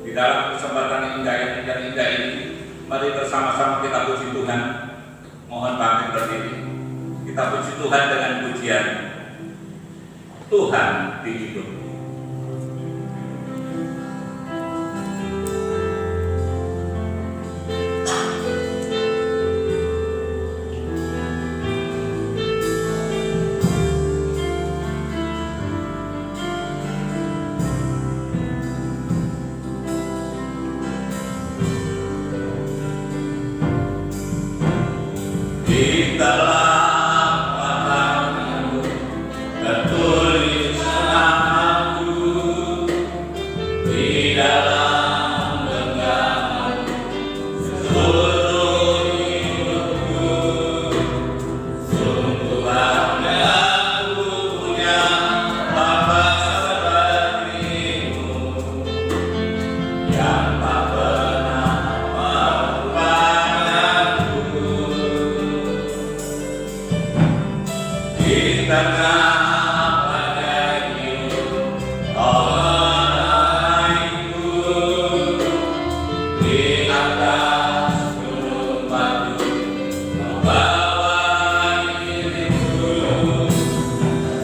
Di dalam kesempatan yang indah ini, mari bersama-sama kita puji Tuhan. Mohon bangkit berdiri. Kita puji Tuhan dengan pujian Tuhan di hidup. Di dalam matamu tertulis namaku, di dalam genggamanmu seluruh hidupku. Sungguh bangga aku punya Bapa sepertimu, yang tak pernah melupakanku. Di tengah badai hidup kau menemaniku, di atas gunung batu membawa diriku.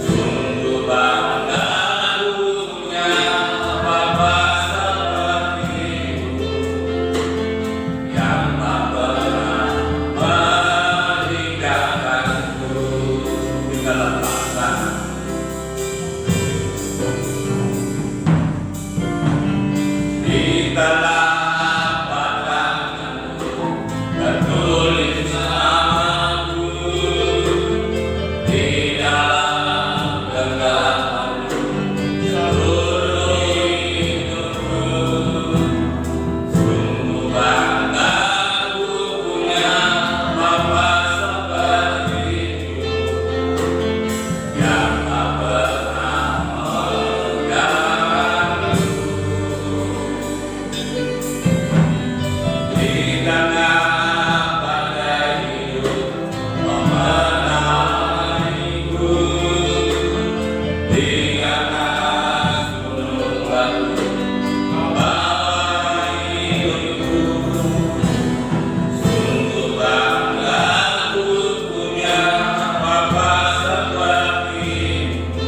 Sungguh bangga aku punya Bapa sepertimu, yang tak pernah meninggalkanku. Dalam bangsa di telapak tanganmu tertulis namaku, di dalam genggamanmu seluruh hidupku. Sungguh bangga aku punya Bapa sepertimu, yang tak pernah meninggalkanku. Di tengah badai hidup menemaniku, di atas gunung batu membawa hidupku. Sungguh bangga aku punya Bapa sepertimu,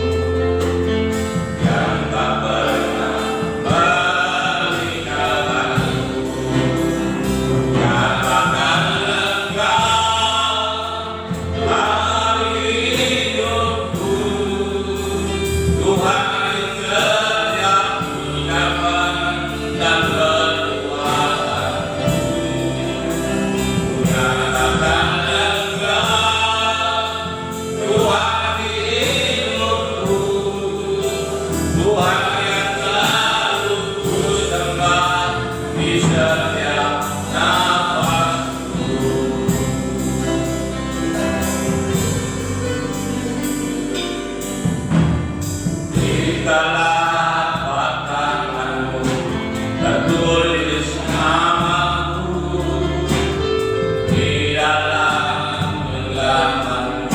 yang tak pernah meninggalkanku. Katakan engkau hari hidupku, Tuhan yang setiap ucapan dan perbuatanku. Katakan engkau Tuhan hidupku, Tuhan yang selalu kusembah di setiap nafasku. Di telapak tanganmu tertulis namaku, di dalam genggamanmu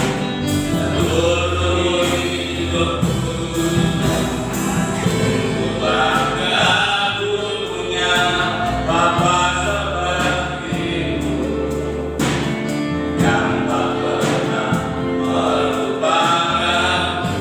seluruh hidupku. Sungguh bangga aku punya Bapa sepertimu, yang tak pernah melupakanku.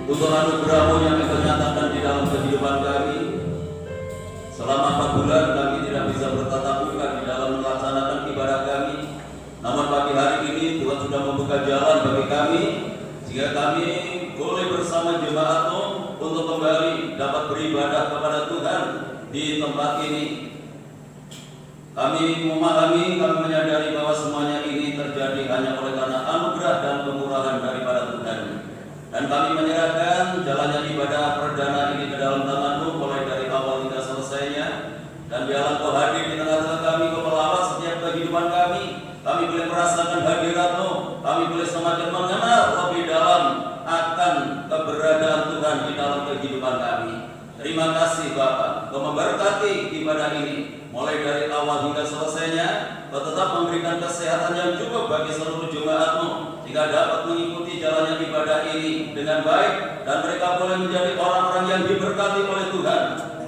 Untuk anugerah-Mu yang Engkau nyatakan di dalam kehidupan kami. Selama 4 bulan kami tidak bisa bertatap muka di dalam melaksanakan ibadah kami. Namun pagi hari ini Tuhan sudah membuka jalan bagi kami, sehingga kami boleh bersama jemaat-Mu untuk kembali dapat beribadah kepada Tuhan di tempat ini. Kami memahami, kami menyadari bahwa semuanya ini terjadi hanya oleh karena anugerah dan kemurahan daripada Tuhan. Dan kami menyerahkan jalannya ibadah perdana ini ke dalam tangan-Mu mulai dari awal hingga selesainya. Dan biarlah Kau hadir di tengah-tengah kami, Kau melawat setiap kehidupan kami. Kami boleh merasakan hadirat-Mu, kami boleh semakin mengenal lebih dalam akan keberadaan Tuhan di dalam kehidupan kami. Terima kasih Bapa, Kau memberkati ibadah ini mulai dari awal hingga selesainya. Kau tetap memberikan kesehatan yang cukup bagi seluruh jemaat-Mu, sehingga dapat mengikuti jalannya ibadah ini dengan baik, dan mereka boleh menjadi orang-orang yang diberkati oleh Tuhan.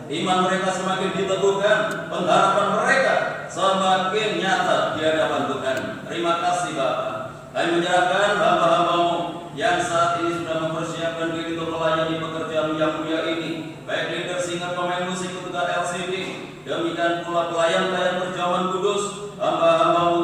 Iman mereka semakin diteguhkan, pengharapan mereka semakin nyata di hadapan Tuhan. Terima kasih Bapa. Kami menyerahkan hamba-hamba-Mu yang saat ini sudah mempersiapkan diri untuk melayani pekerjaan yang mulia ini, baik leader, singer, pemain musik, untuk LCD, demikian pula pelayan-pelayan perjamuan kudus, hamba-hamba-Mu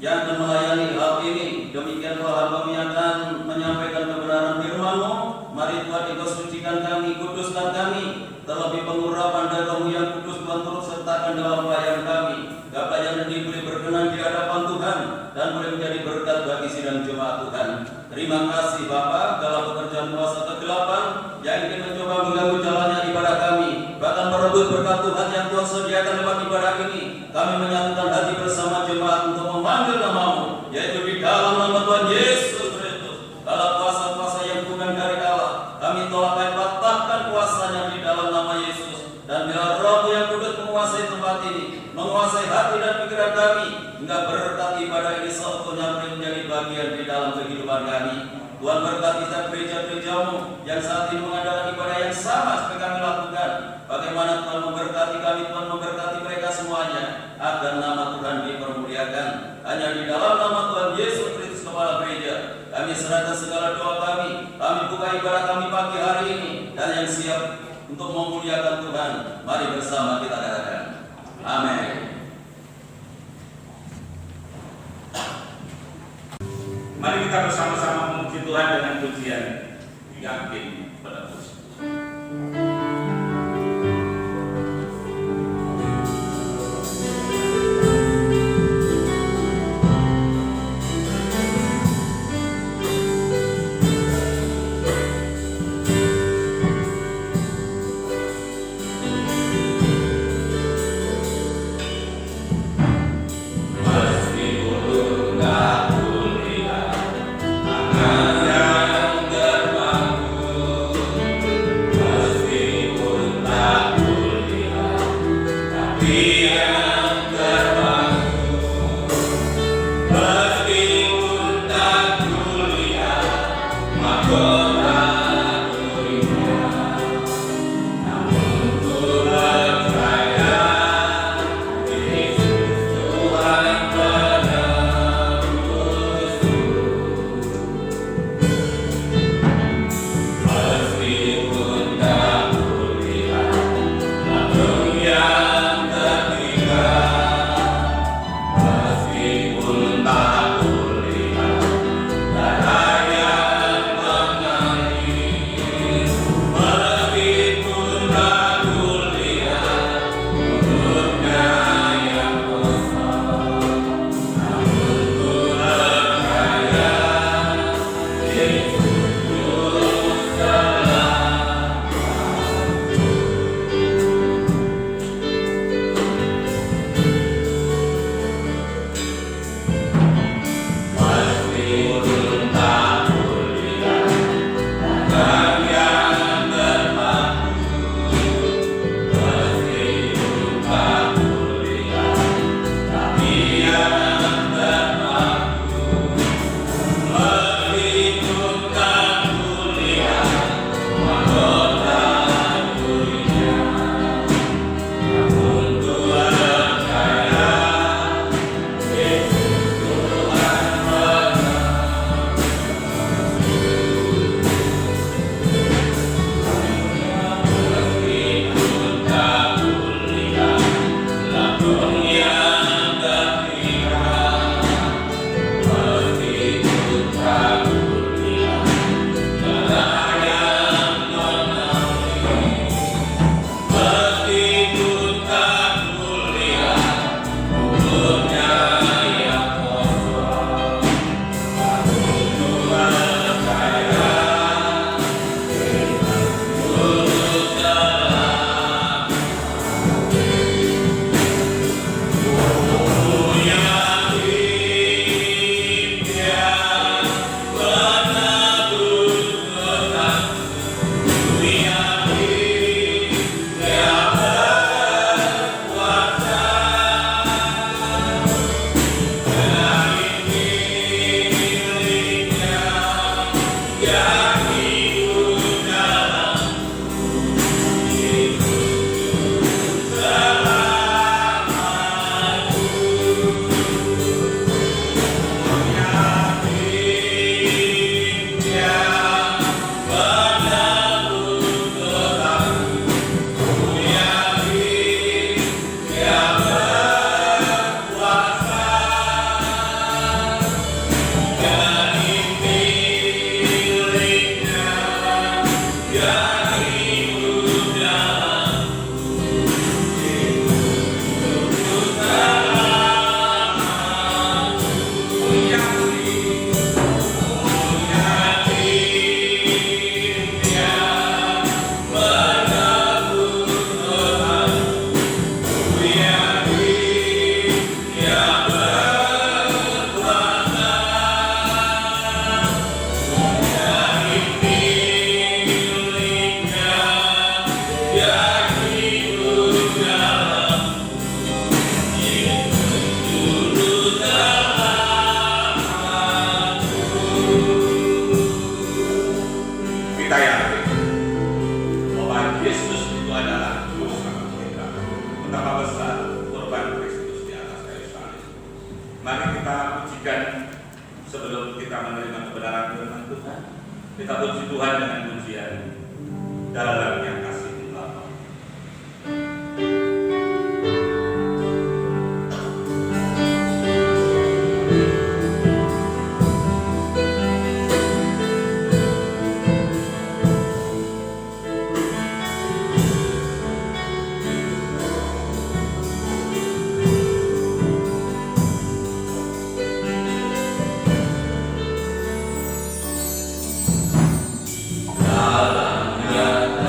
yang akan melayani hal ini. Demikian pula hamba-Mu yang akan menyampaikan kebenaran firman-Mu. Mari Tuhan Engkau sucikan kami, kuduskan kami, terlebih pengurapan darah-Mu yang kudus Tuhan turut sertakan dalam pelayan kami. Pelayan ini boleh berkenan di hadapan Tuhan dan boleh menjadi berkat bagi sidang jemaat Tuhan. Terima kasih Bapa, dalam pekerjaan kuasa kegelapan yang ingin mencoba mengganggu jalannya ibadah kami, bahkan merebut berkat Tuhan yang Tuhan sediakan lewat ibadah ini. Kami menyatukan hati bersama jemaat untuk memanggil nama-Mu, yaitu di dalam nama Tuhan Yesus Kristus. Dalam kuasa-kuasa yang bukan dari Allah, kami tolak dan patahkan kuasanya di dalam nama Yesus. Dan biar Roh yang kudus menguasai tempat ini, menguasai hati dan pikiran kami, hingga berkat ibadah ini seutuhnya menjadi bagian di dalam kehidupan kami. Tuhan berkati setiap gereja-gereja-Mu yang saat ini mengadakan ibadah yang sama seperti kami lakukan. Bagaimana Tuhan memberkati kami, Tuhan memberkati mereka semuanya, agar nama Tuhan dipermuliakan. Hanya di dalam nama Tuhan Yesus Kristus Kepala Gereja, kami serahkan segala doa kami buka ibadah kami pagi hari ini, dan yang siap untuk memuliakan Tuhan. Mari bersama kita katakan amin. Mari kita bersama-sama memuji Tuhan dengan pujian yakin pada Tuhan. Yang terbangku Mari kita pujikan sebelum kita menerima kebenaran firman Tuhan. Kita puji Tuhan dengan pujian dalam yang kasih Bapa. Dalam yang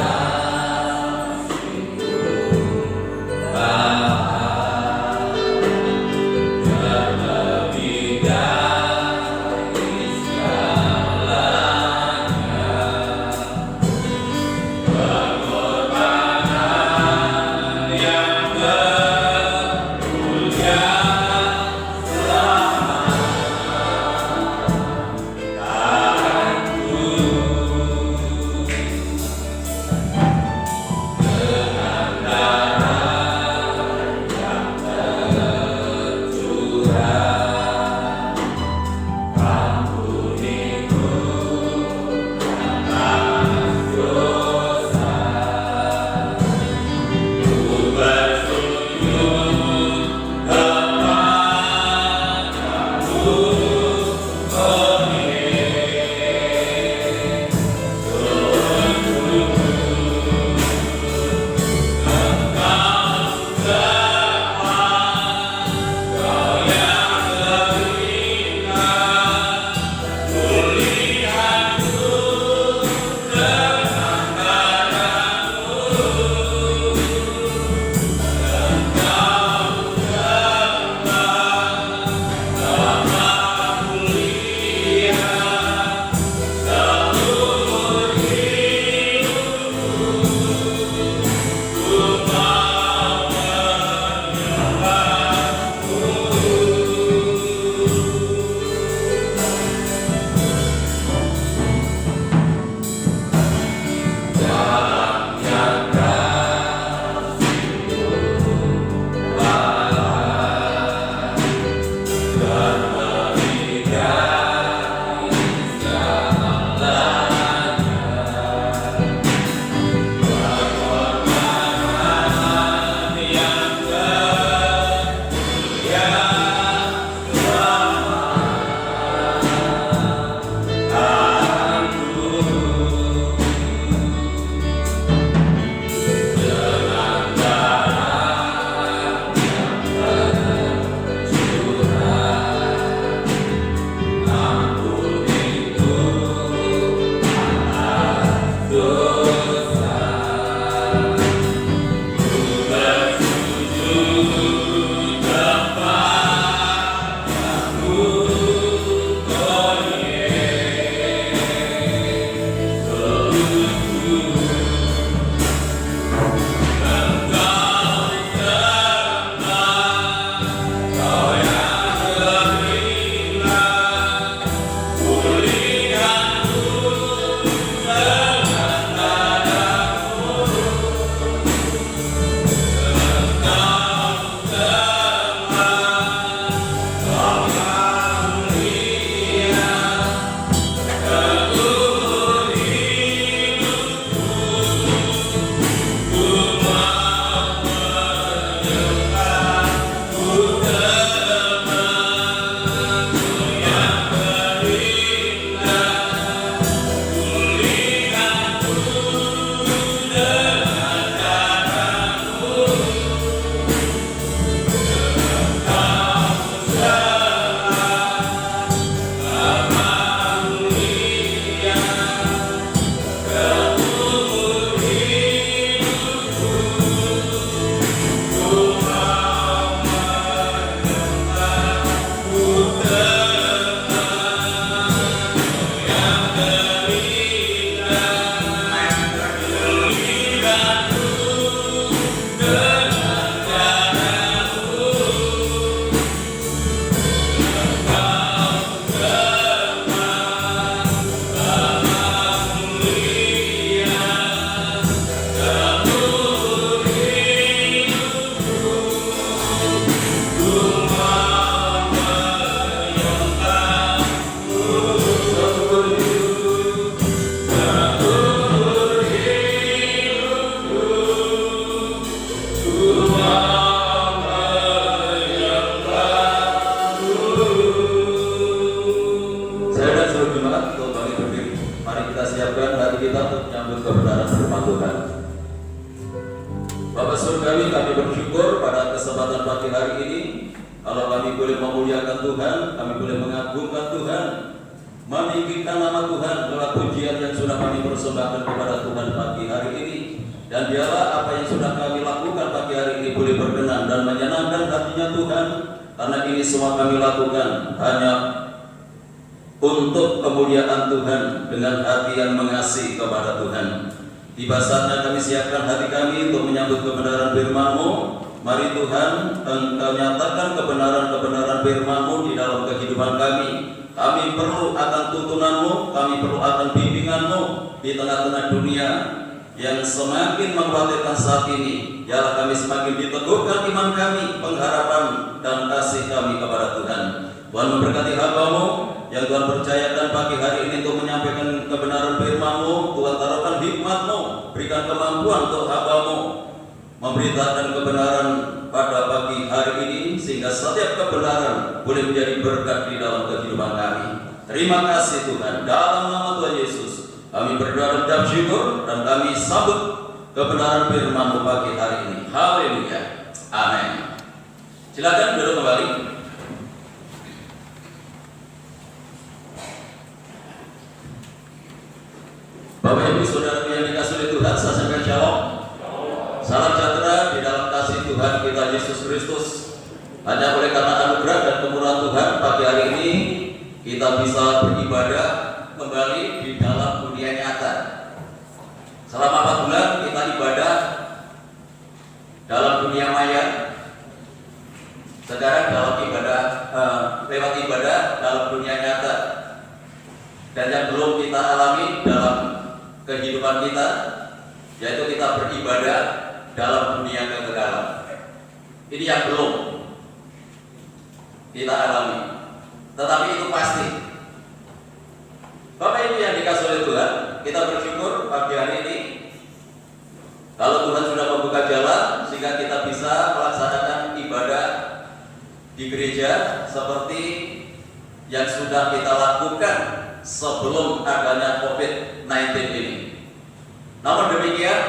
menyambut kebenaran firman Tuhan. Bapa Surgawi, kami bersyukur pada kesempatan pagi hari ini, kalau kami boleh memuliakan Tuhan, kami boleh mengagungkan Tuhan, meninggikan nama Tuhan melalui pujian yang sudah kami persembahkan kepada Tuhan pagi hari ini. Dan biarlah apa yang sudah kami lakukan pagi hari ini boleh berkenan dan menyenangkan hatinya Tuhan, karena ini semua kami lakukan hanya untuk kemuliaan Tuhan dengan hati yang mengasihi kepada Tuhan. Tiba saatnya kami siapkan hati kami untuk menyambut kebenaran firman-Mu. Mari Tuhan, Engkau nyatakan kebenaran-kebenaran firman-Mu di dalam kehidupan kami. Kami perlu akan tuntunan-Mu, kami perlu akan bimbingan-Mu di tengah-tengah dunia yang semakin mengkhawatirkan saat ini. Biarlah kami semakin diteguhkan iman kami, pengharapan dan kasih kami kepada Tuhan. Tuhan memberkati hamba-Mu yang Tuhan percayakan pagi hari ini untuk menyampaikan kebenaran firman-Mu. Tuhan taruhkan hikmat-Mu, berikan kemampuan untuk hamba-Mu memberitakan kebenaran pada pagi hari ini, sehingga setiap kebenaran boleh menjadi berkat di dalam kehidupan kami. Terima kasih Tuhan, dalam nama Tuhan Yesus kami berdoa dan syukur, dan kami sambut kebenaran firman-Mu pagi hari ini. Haleluya, amin. Silakan duduk kembali. Bapak Ibu Saudara yang dikasihi oleh Tuhan, saya sampaikan shalom. Salam sejahtera di dalam kasih Tuhan kita Yesus Kristus. Hanya oleh karena anugerah dan kemurahan Tuhan, pagi hari ini kita bisa beribadah kembali di dalam dunia nyata. Selama 4 bulan kita ibadah dalam dunia maya. Sekarang dalam ibadah lewat ibadah dalam dunia nyata. Dan yang belum kita alami dalam kehidupan kita, yaitu kita beribadah dalam dunia kekekalan. Ini yang belum kita alami, tetapi itu pasti. Bapak Ibu yang dikasihi oleh Tuhan, kita bersyukur pagi hari ini kalau Tuhan sudah membuka jalan sehingga kita bisa melaksanakan ibadah di gereja seperti yang sudah kita lakukan sebelum adanya COVID-19 ini. Namun demikian,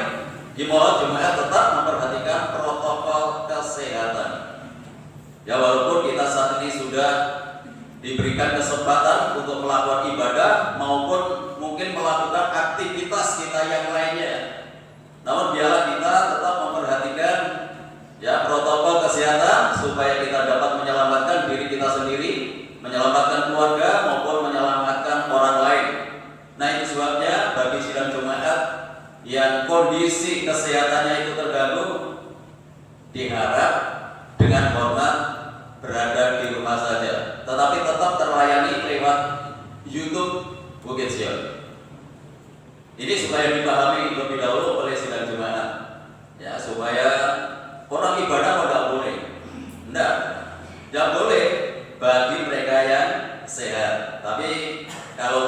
dimohon jemaat tetap memperhatikan protokol kesehatan. Ya, walaupun kita saat ini sudah diberikan kesempatan untuk melakukan ibadah maupun mungkin melakukan aktivitas kita yang lainnya, namun biarlah kita tetap memperhatikan ya protokol kesehatan supaya kita dapat menyelamatkan diri kita sendiri, menyelamatkan keluarga maupun menyelamatkan orang lain. Nah, itu sebabnya bagi sidang jemaat yang kondisi kesehatannya itu terganggu, diharap dengan hormat berada di rumah saja, tetapi tetap terlayani lewat YouTube Bukit Sion. Ini supaya dipahami lebih dahulu oleh sidang jemaat, ya, supaya orang ibadah tidak boleh, tidak boleh bagi mereka yang sehat. Tapi kalau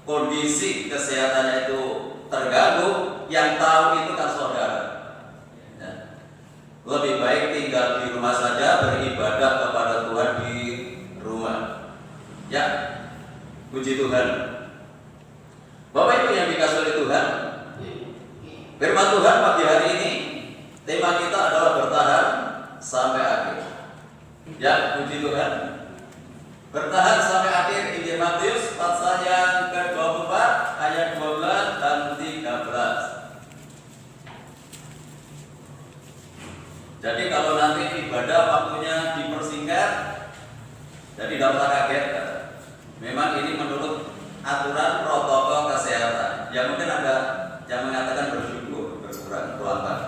kondisi kesehatannya itu terganggu, yang tahu itu kan saudara. Ya. Lebih baik tinggal di rumah saja, beribadah kepada Tuhan di rumah. Ya, puji Tuhan. Bapak Ibu yang dikasihi oleh Tuhan, firman Tuhan pagi hari ini, tema kita adalah bertahan sampai akhir. Ya, puji Tuhan. Bertahan sampai akhir. Injil Matius pasal yang ke-24 ayat 12 dan 13. Jadi kalau nanti ibadah waktunya dipersingkat, jadi tidak usah kaget. Memang ini menurut aturan protokol kesehatan. Ya, mungkin ada yang mengatakan bersyukur berkurang pelan-pelan.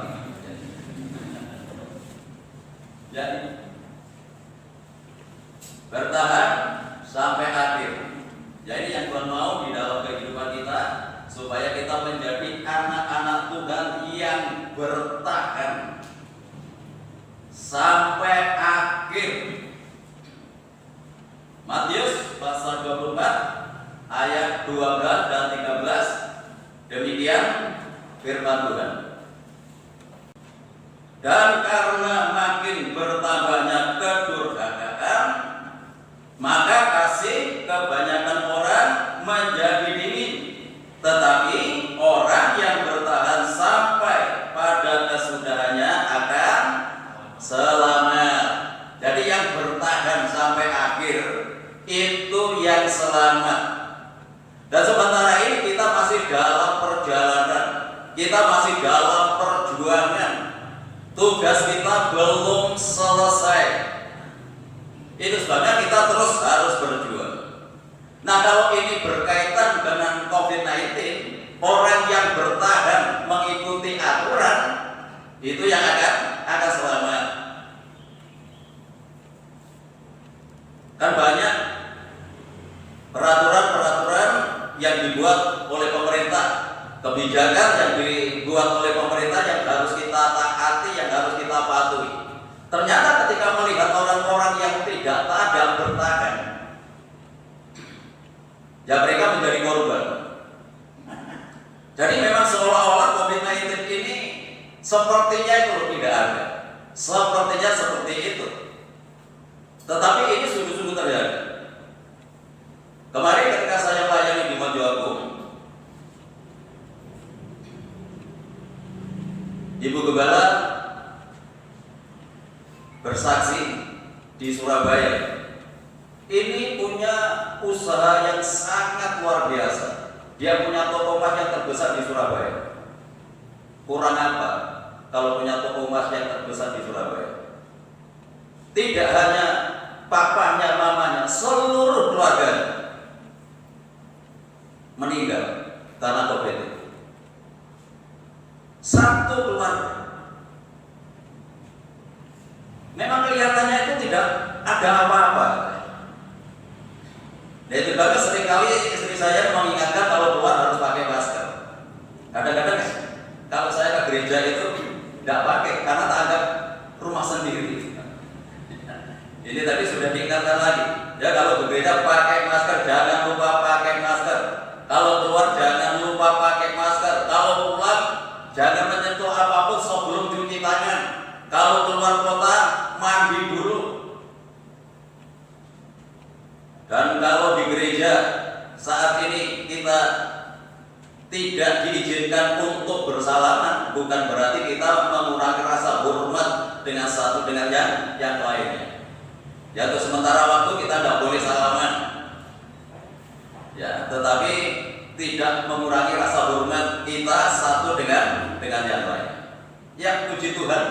Jadi bertahan sampai akhir. Jadi yang Tuhan mau di dalam kehidupan kita, supaya kita menjadi anak-anak Tuhan yang bertahan sampai akhir. Matius pasal 24 ayat 12 dan 13. Demikian firman Tuhan. Dan karena makin bertambahnya kedurhakaan, maka kasih kebanyakan orang menjadi dingin, tetapi orang akhir itu yang selamat. Dan sementara ini kita masih dalam perjalanan, kita masih dalam perjuangan. Tugas kita belum selesai. Itu sebabnya kita terus harus berjuang. Nah, kalau ini berkaitan dengan COVID-19, orang yang bertahan mengikuti aturan itu yang akan selamat. Kan banyak peraturan-peraturan yang dibuat oleh pemerintah, kebijakan yang dibuat oleh pemerintah yang harus kita taati, yang harus kita patuhi. Ternyata ketika melihat orang-orang yang tidak taat bertahan, ya mereka menjadi korban. Jadi memang seolah-olah COVID-19 ini sepertinya itu tidak ada, sepertinya seperti itu. Tetapi ini sungguh-sungguh terjadi. Kemarin ketika saya melayani di Mojo Agung, Ibu Gembala bersaksi di Surabaya. Ini punya usaha yang sangat luar biasa. Dia punya toko emas yang terbesar di Surabaya. Kurang apa kalau punya toko emas yang terbesar di Surabaya? Tidak hanya papanya, mamanya, seluruh keluarga meninggal karena COVID. Satu keluarga. Memang kelihatannya itu tidak ada apa-apa. Dan itu juga seringkali istri saya mengingatkan kalau keluar harus pakai masker. Kadang-kadang kalau saya ke gereja itu tidak pakai karena tak anggap rumah sendiri. Ini tadi sudah diingatkan lagi. Ya, kalau ke gereja pakai masker, jangan lupa pakai masker. Kalau keluar jangan lupa pakai masker. Kalau pulang jangan menyentuh apapun sebelum cuci tangan. Kalau keluar kota mandi dulu. Dan kalau di gereja saat ini kita tidak diizinkan untuk bersalaman, bukan berarti kita mengurangi rasa hormat dengan satu dengan yang lainnya. Ya, untuk sementara waktu kita tidak boleh salaman. Ya, tetapi tidak mengurangi rasa hormat kita satu dengan yang lain. Ya, puji Tuhan.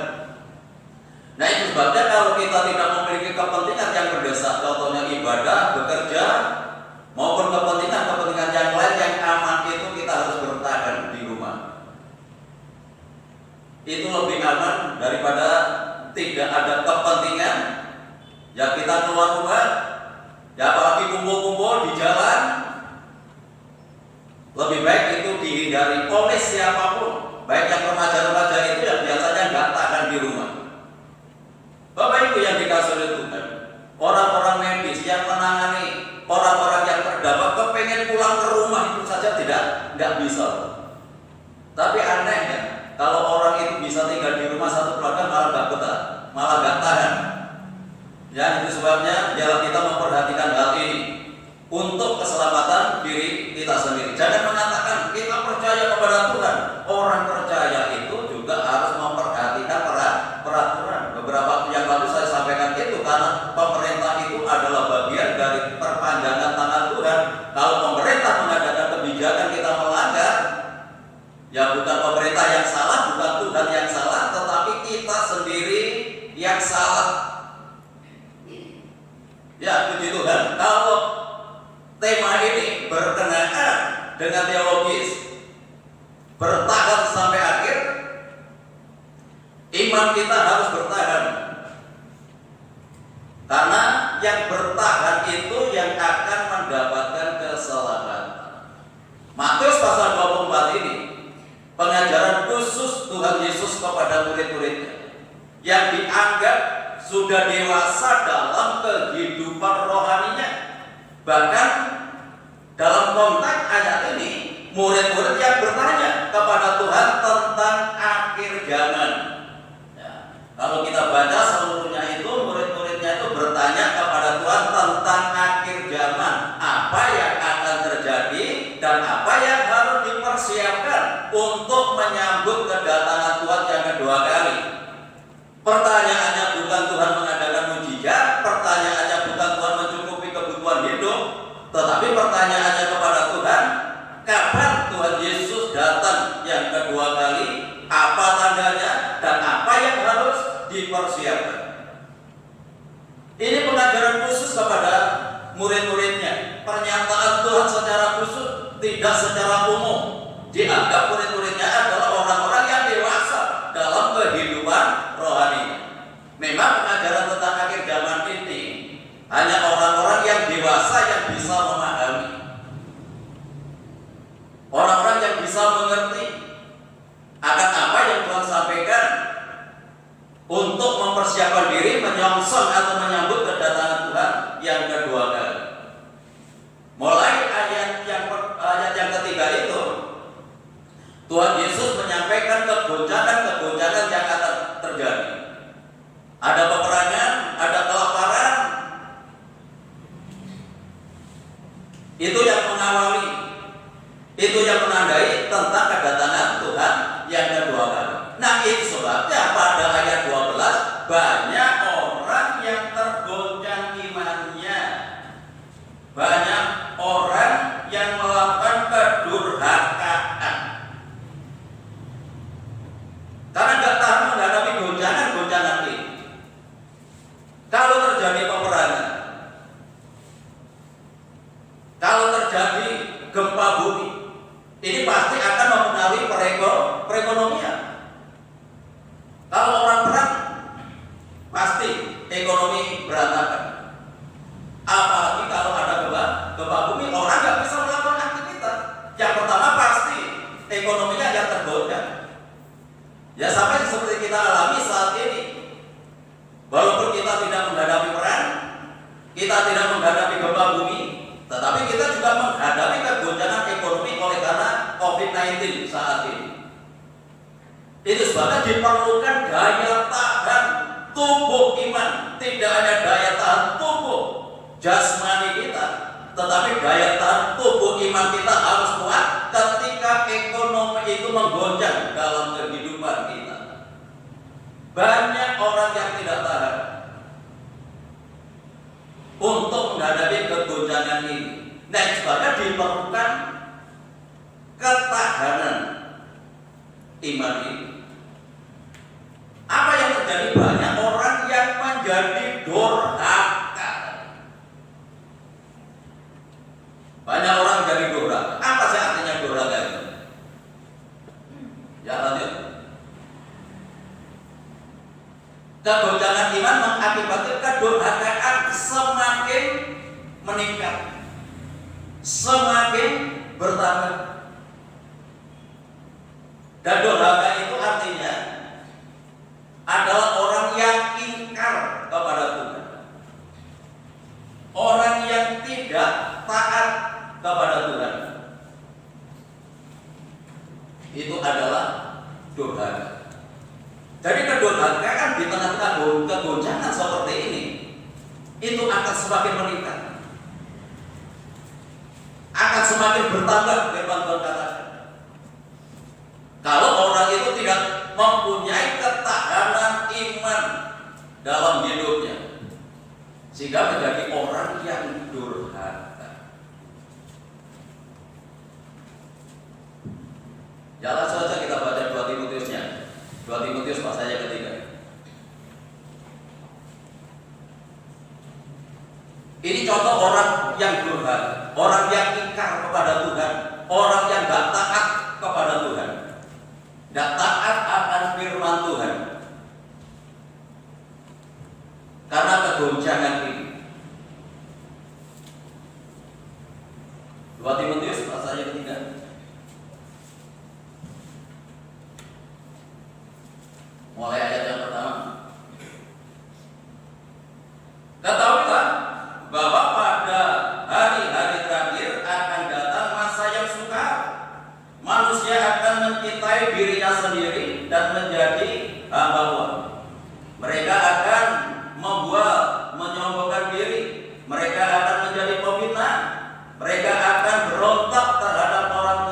Nah, itu sebabnya kalau kita tidak memiliki kepentingan yang mendesak, contohnya ibadah, bekerja, maupun kepentingan yang lain yang aman, itu kita harus bertahan di rumah. Itu lebih aman daripada tidak ada kepentingan. Ya, kita keluar rumah, ya apalagi kumpul-kumpul di jalan, lebih baik itu dihindari oleh siapapun, baik yang remaja-remaja itu yang biasanya nggak tahan di rumah. Bapak Ibu yang dikasih oleh Tuhan, orang-orang medis yang menangani orang-orang yang terdampak kepengen pulang ke rumah itu saja nggak bisa. Tapi anehnya, kalau orang itu bisa tinggal di rumah satu keluarga malah nggak betah, malah nggak tahan. Ya, itu sebabnya biarlah kita memperhatikan hal ini untuk keselamatan diri kita sendiri. Jangan mengatakan kita percaya kepada Tuhan. Orang percaya itu juga harus memperhatikan peraturan. Beberapa waktu yang lalu saya sampaikan itu karena pemerintah itu adalah bagian dari perpanjangan tangan Tuhan. Kalau pemerintah mengadakan kebijakan kita melanggar, ya bukan pemerintah yang salah, bukan Tuhan yang salah, tetapi kita sendiri yang salah. Ya, puji Tuhan. Kalau tema ini berkenaan dengan teologis, bertahan sampai akhir, iman kita harus bertahan. Karena yang bertahan itu yang akan mendapatkan keselamatan. Matius pasal 24 ini pengajaran khusus Tuhan Yesus kepada murid-muridnya yang dianggap sudah dewasa dalam kehidupan rohaninya. Bahkan dalam konteks ayat ini, murid-murid yang bertanya kepada Tuhan tentang akhir zaman. Ya, kalau kita baca seluruhnya itu, murid-muridnya itu bertanya kepada Tuhan tentang akhir zaman, apa yang akan terjadi dan apa yang harus dipersiapkan untuk menyambut kedatangan Tuhan yang kedua kali. Pertanyaannya bukan Tuhan mengadakan mujizat, pertanyaannya bukan Tuhan Tetapi pertanyaannya kepada Tuhan, kapan Tuhan Yesus datang yang kedua kali? Apa tandanya dan apa yang harus dipersiapkan? Ini pengajaran khusus kepada murid-muridnya. Pernyataan Tuhan secara khusus, tidak secara umum. Dianggap murid-muridnya adalah orang-orang yang dewasa dalam kehidupan rohani. Memang pengajaran tentang akhir zaman ini hanya orang-orang yang dewasa yang bisa memahami, orang-orang yang bisa mengerti akan apa yang Tuhan sampaikan untuk mempersiapkan diri menyongsong atau menyambut kedatangan Tuhan yang kedua kali. Mulai ayat yang ketiga itu, Tuhan Yesus menyampaikan kegoncangan yang akan terjadi. Ada peperangan, ada kelaparan. Itu yang mengawali, itu yang menandai tentang kedatangan Tuhan yang kedua kali. Nah, itu sebabnya pada ayat 12 banyak orang yang tergoncang imannya. Banyak orang yang melakukan kedurhakaan karena nggak tahan menghadapi goncangan ini. Kalau terjadi peperangan, kalau terjadi gempa bumi, ini pasti akan mempengaruhi perekonomian. Kalau orang perang, pasti ekonomi berantakan. Apalagi kalau ada gempa bumi, orang nggak bisa melakukan aktivitas. Yang pertama pasti ekonominya yang tergoncang. Ya sampai seperti kita alami saat ini. Walaupun kita tidak menghadapi perang, kita tidak menghadapi gempa bumi, tetapi kita juga menghadapi kegoncangan ekonomi oleh karena COVID-19 saat ini. Itu sebabnya diperlukan daya tahan tubuh iman. Tidak hanya daya tahan tubuh jasmani kita, tetapi daya tahan tubuh iman kita harus kuat ketika ekonomi itu menggoncang dalam kehidupan kita. Banyak orang yang tidak tahan untuk menghadapi kegoncangan ini. Nah, sebabnya diperlukan ketahanan iman ini. Apa yang terjadi? Banyak orang yang menjadi durhaka. Banyak orang menjadi durhaka. Apa sih artinya durhaka itu? Ya, lanjut. Kegoncangan iman mengakibatkan kedurhakaan semakin meningkat, semakin bertambah. Dan durhaka itu artinya adalah orang yang ingkar kepada Tuhan, orang yang tidak taat kepada Tuhan. Itu adalah durhaka. Jadi kedurhakaan di tengah-tengah kegoncangan seperti ini, itu akan semakin meningkat, akan semakin bertambah. Firman Tuhan katakan, kalau orang itu tidak mempunyai ketahanan iman dalam hidupnya, sehingga menjadi orang yang durhaka. Ya, langsung saja kita baca 2 Timotiusnya. 2 Timotius pasal yang ketiga. Ini contoh orang yang durhaka, orang yang ingkar kepada Tuhan, orang yang tidak taat kepada Tuhan, tidak taat akan firman Tuhan. Karena kegoncangan ini. 2 Timotius pasal yang ketiga. Mulai ayat yang pertama. Ketahuilah bahwa pada hari-hari terakhir akan datang masa yang sukar. Manusia akan mencintai dirinya sendiri dan menjadi hamba Tuhan. Mereka akan membuat, menyombongkan diri. Mereka akan menjadi pemfitnah. Mereka akan berontak terhadap orang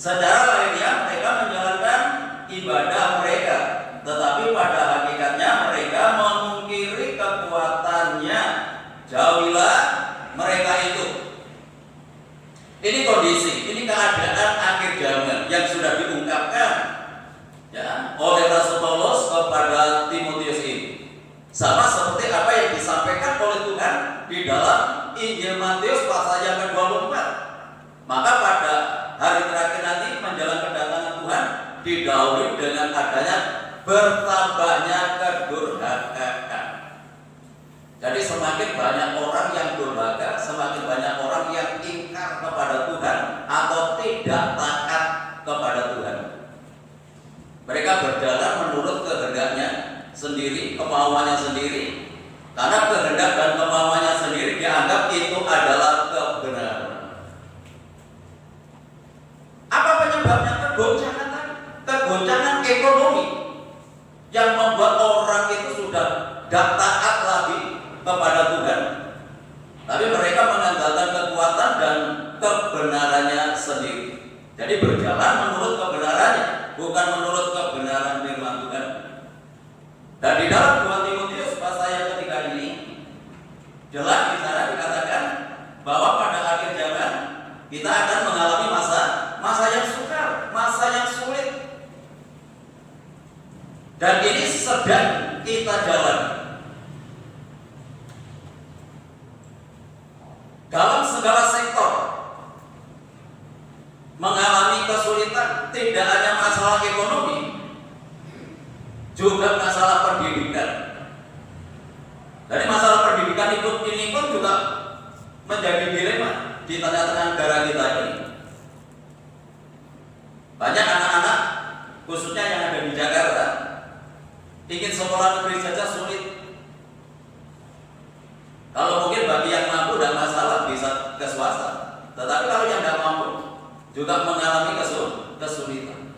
Secara lahiriah mereka menjalankan ibadah mereka, tetapi pada hakikatnya mereka memungkiri kekuatannya. Jauhilah mereka itu. Ini kondisi, ini keadaan akhir zaman yang sudah diungkapkan ya oleh Rasul Paulus kepada Timotius ini. Sama seperti apa yang disampaikan oleh Tuhan di dalam Injil Matius pasal yang ke-24. Maka pada hari terakhir nanti menjelang kedatangan Tuhan didahului dengan adanya bertambahnya kedurhakaan. Jadi semakin banyak orang yang durhaka, semakin banyak orang yang ingkar kepada Tuhan atau tidak taat kepada Tuhan. Mereka berjalan menurut kehendaknya sendiri, kemauannya sendiri. Karena kehendak dan kemauannya sendiri dianggap itu adalah kebenaran. Apa penyebabnya? Kegoncangan tadi, kegoncangan ekonomi yang membuat orang itu sudah tidak taat lagi kepada Tuhan, tapi mereka mengandalkan kekuatan dan kebenarannya sendiri. Jadi berjalan menurut kebenarannya, bukan menurut kebenaran firman Tuhan. Dan di dalam 2 Timotius pasal yang ketiga ini jelas di sana dikatakan bahwa pada akhir zaman kita akan mengalami masa yang sukar, masa yang sulit. Dan ini sedang kita jalani. Dalam segala sektor mengalami kesulitan, tidak hanya masalah ekonomi, juga masalah pendidikan. Dari masalah pendidikan ini pun juga menjadi dilema di tengah-tengah negara kita ini. Banyak anak-anak, khususnya yang ada di Jakarta, ingin sekolah negeri saja sulit. Kalau mungkin bagi yang mampu tidak masalah bisa ke swasta, tetapi kalau yang tidak mampu juga mengalami kesulitan.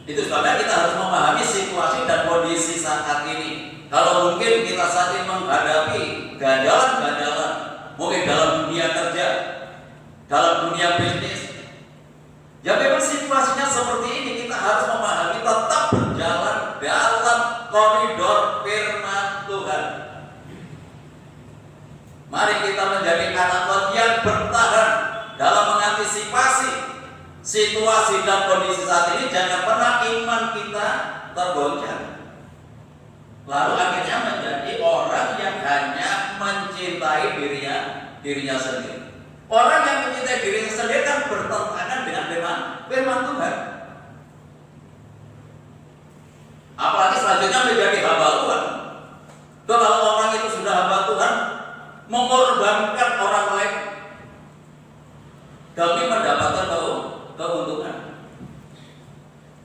Itu sebabnya kita harus memahami situasi dan kondisi saat ini. Kalau mungkin kita saat ini menghadapi ganjalan-ganjalan, mungkin dalam dunia kerja, dalam dunia bisnis, ya memang situasinya seperti ini. Kita harus memahami tetap berjalan dalam koridor firman Tuhan. Mari kita menjadi anak Tuhan yang bertahan dalam mengantisipasi situasi dan kondisi saat ini. Jangan pernah iman kita tergoncang, lalu akhirnya menjadi orang yang hanya mencintai dirinya sendiri. Orang yang mencintai dirinya sendiri kan bertentangan dengan firman Tuhan. Apalagi selanjutnya menjadi hamba Tuhan. Kalau orang itu sudah hamba Tuhan, mengorbankan orang lain demi mendapatkan keuntungan.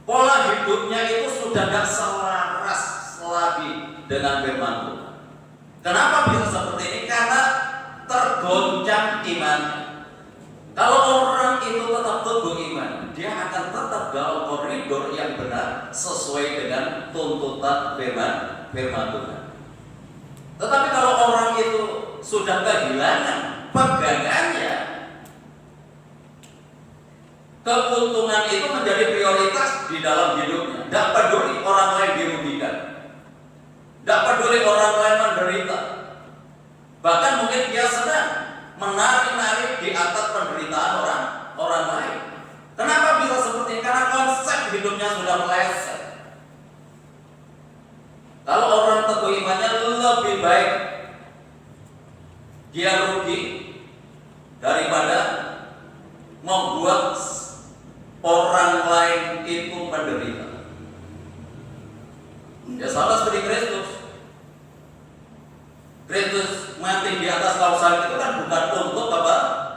Pola hidupnya itu sudah tidak selaras lagi dengan firman Tuhan. Kenapa bisa seperti ini? Karena tergoncang iman. Kalau orang itu tetap teguh iman, dia akan tetap dalam koridor yang benar sesuai dengan tuntutan firman Tuhan. Tetapi kalau orang itu sudah kehilangan pegangannya, keuntungan itu menjadi prioritas di dalam hidupnya. Tidak peduli orang lain dirugikan, tidak peduli orang lain menderita. Bahkan mungkin dia sedang menari-nari di atas penderitaan orang lain. Kenapa bisa seperti ini? Karena konsep hidupnya sudah meleset. Kalau orang teguh imannya lebih baik dia rugi daripada membuat orang lain itu menderita. Ya sama seperti Kristus. Kristus mati di atas kayu salib itu kan bukan untuk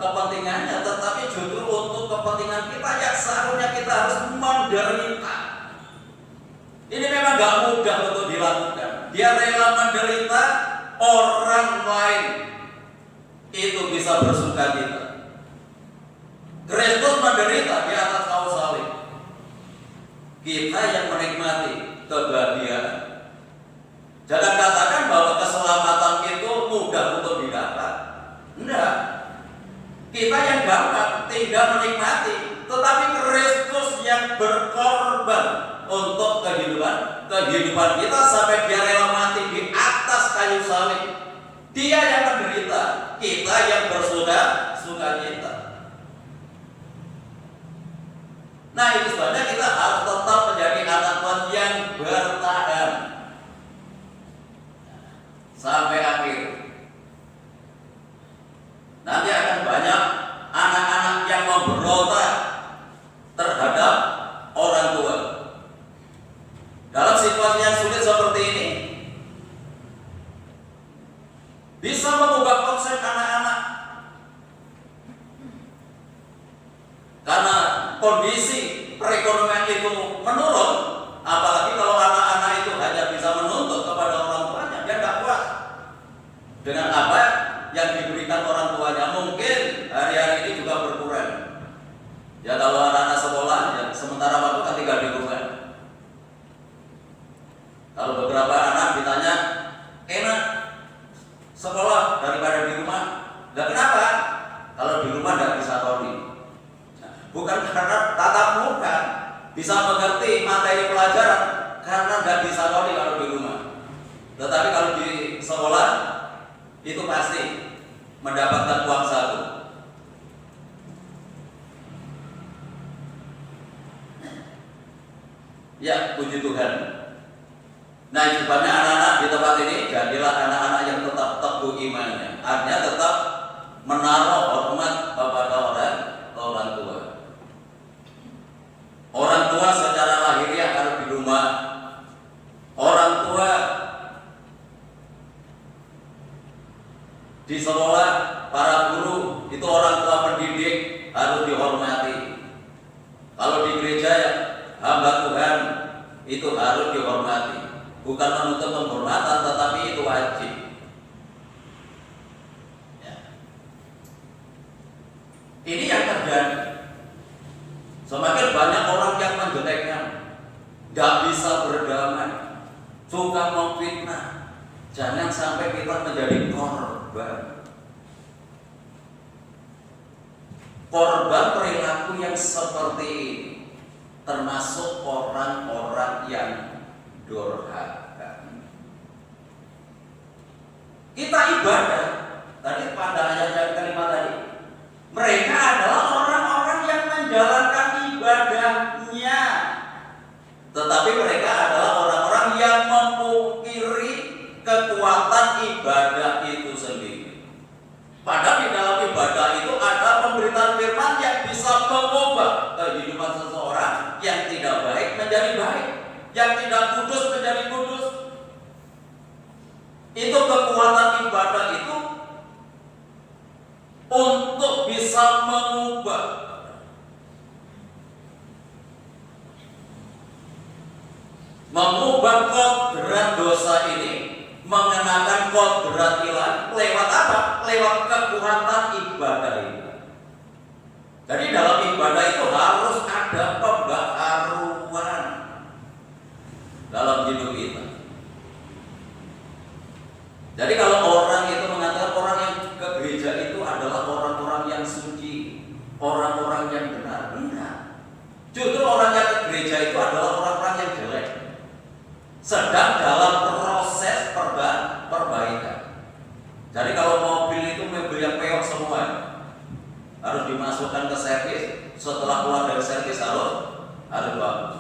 kepentingannya, tetapi justru untuk kepentingan kita yang seharusnya kita harus menderita. Ini memang gak mudah untuk dilakukan. Dia rela menderita, orang lain itu bisa bersukacita. Kristus menderita di atas kayu salib, kita yang menikmati kebahagiaan. Jangan katakan bahwa keselamatan itu mudah untuk didapat. Enggak. Kita yang gampang tidak menikmati, tetapi Kristus yang berkorban untuk kehidupan kita sampai dia rela mati di atas kayu salib. Dia yang menderita, kita yang bersukacita. Nah, itu sebabnya kita harus tetap menjadi anak Tuhan yang bertahan sampai akhir. Nanti akan banyak anak-anak yang memberontak terhadap orang tua. Dalam situasi yang sulit seperti ini, bisa mengubah konsep anak-anak. Karena kondisi perekonomian itu menurun, apalagi kalau anak-anak itu hanya bisa menuntut kepada orang tuanya, dia tidak puas dengan apa yang diberikan orang tuanya. Mungkin hari-hari ini juga berkurang. Ya, kalau anak-anak sekolah, ya, sementara waktu kan tinggal di rumah. Kalau beberapa anak ditanya, enak sekolah daripada di rumah. Dan kenapa? Kalau di rumah tidak bisa koni. Bukan karena tatap muka bisa mengerti materi pelajaran, karena nggak bisa koni kalau di rumah. Tetapi kalau di sekolah itu pasti mendapatkan uang saku. Ya, puji Tuhan. Nah, sebabnya anak-anak di tempat ini jadilah anak-anak yang tetap teguh imannya. Artinya tetap menaruh hormat kepada orang tua. Orang tua secara lahiriah harus di rumah. Orang tua di sekolah, para guru itu orang tua pendidik harus dihormati. Kalau di gereja, ya, hamba Tuhan itu harus dihormati. Bukan menuntut penghormatan, tetapi itu wajib. Ya. Ini yang terjadi. Semakin banyak orang yang menjelekkan, gak bisa berdamai, suka memfitnah. Jangan sampai kita menjadi korban. Korban perilaku yang seperti ini, termasuk orang-orang yang durhaka. Kita ibadah, tadi pada ayat yang kelima tadi, mereka adalah orang-orang yang menjalankan ibadahnya, tetapi mereka adalah orang-orang yang memungkiri kekuatan ibadah itu sendiri. Padahal di dalam ibadah itu ada pemberitaan firman yang bisa mengubah kehidupan seseorang yang tidak baik menjadi baik, yang tidak kudus menjadi kudus. Itu kekuatan ibadah itu untuk bisa mengubah kodrat dosa ini, mengenakan kodrat ilahi lewat apa? Lewat kekuatan ibadah ini. Jadi dalam ibadah itu harus ada pembaharuan dalam hidup kita. Jadi kalau orang itu mengatakan orang yang ke gereja itu adalah orang-orang yang suci, orang-orang yang benar, enggak. Justru orang yang ke gereja itu adalah orang-orang yang jelek, sedang dalam proses perbaikan. Jadi kalau mobil itu mobil yang peok semua, harus dimasukkan ke servis. Setelah keluar dari servis harus bagus.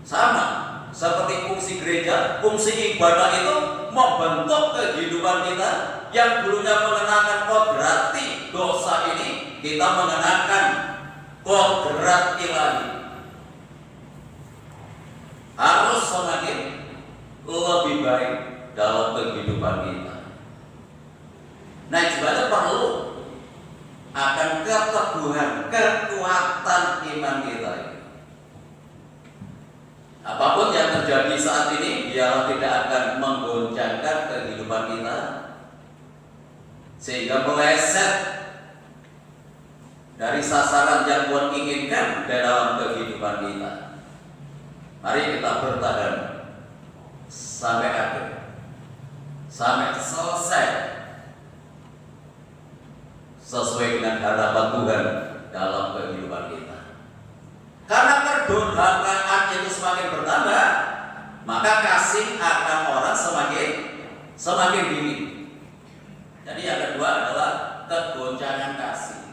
Sama seperti fungsi gereja, fungsi ibadah itu membentuk kehidupan kita. Yang dulunya mengenakan kodrati dosa ini, kita mengenakan kodrat ilahi. Harus semakin lebih baik dalam kehidupan kita. Nah, sebenarnya perlu akan keteguhan, kekuatan iman kita. Apapun yang terjadi saat ini, biarlah tidak akan menggoncangkan kehidupan kita sehingga meleset dari sasaran yang Tuhan inginkan dalam kehidupan kita. Mari kita bertahan sampai akhir, sampai selesai, sesuai dengan harapan Tuhan dalam kehidupan kita. kedurhakaan itu semakin bertambah, maka kasih akan orang semakin dingin. Jadi yang kedua adalah kegoncangan kasih.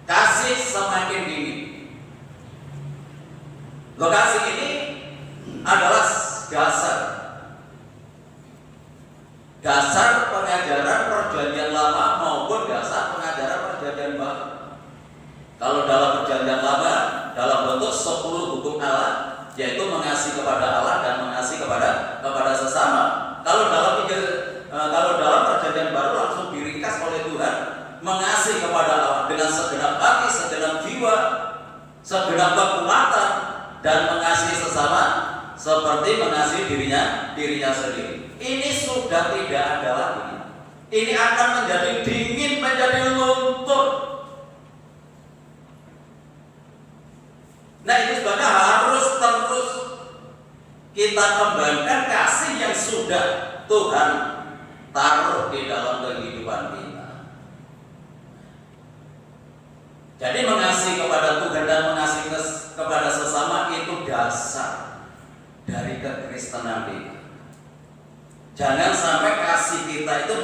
Kasih semakin dingin. Lokasi ini adalah dasar pengajaran perjanjian lama maupun dasar pengajaran perjanjian baru. Kalau dalam perjanjian lama dalam bentuk 10 hukum Allah, yaitu mengasihi kepada Allah dan mengasihi kepada sesama. Kalau dalam perjanjian baru langsung diringkas oleh Tuhan, mengasihi kepada Allah dengan segenap hati, segenap jiwa, segenap kekuatan, dan mengasihi sesama seperti mengasihi dirinya sendiri. Ini sudah tidak ada lagi. Ini akan menjadi dingin, menjadi luntur. Nah, itu sebabnya harus terus kita kembangkan kasih yang sudah Tuhan taruh di dalam kehidupan kita. Jadi mengasihi kepada Tuhan dan mengasihi kepada sesama itu dasar dari kekristenan kita. Jangan sampai kasih kita itu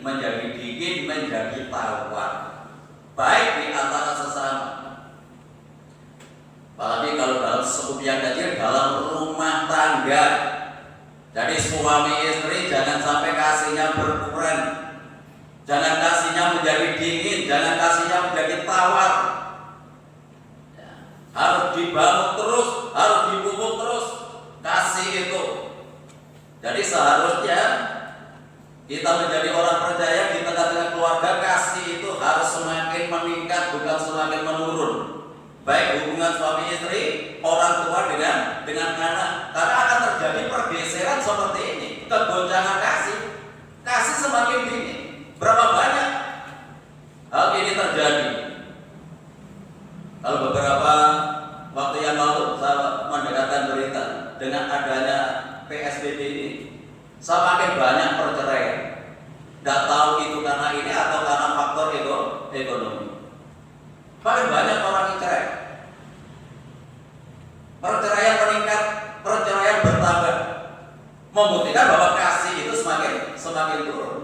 menjadi dingin, menjadi tawar, baik di antara sesama. Apalagi kalau dalam sekupian kecil, dalam rumah tangga. Jadi suami istri jangan sampai kasihnya berkurang, jangan kasihnya menjadi dingin, jangan kasihnya menjadi tawar. Harus dibangun terus, harus dipupuk terus kasih itu. Jadi seharusnya kita menjadi orang percaya di tengah-tengah keluarga, kasih itu harus semakin meningkat, bukan semakin menurun. Baik hubungan suami istri, orang tua dengan anak, karena akan terjadi pergeseran seperti ini, kegoncangan kasih semakin dingin. Berapa banyak hal ini terjadi? Kalau beberapa waktu yang lalu saya mendengarkan berita dengan adanya PSBB ini, semakin banyak perceraian. Tidak tahu itu karena ini atau karena faktor ekonomi. Paling banyak orang yang cerai. Perceraian meningkat, perceraian bertambah, membuktikan bahwa kasih itu semakin turun.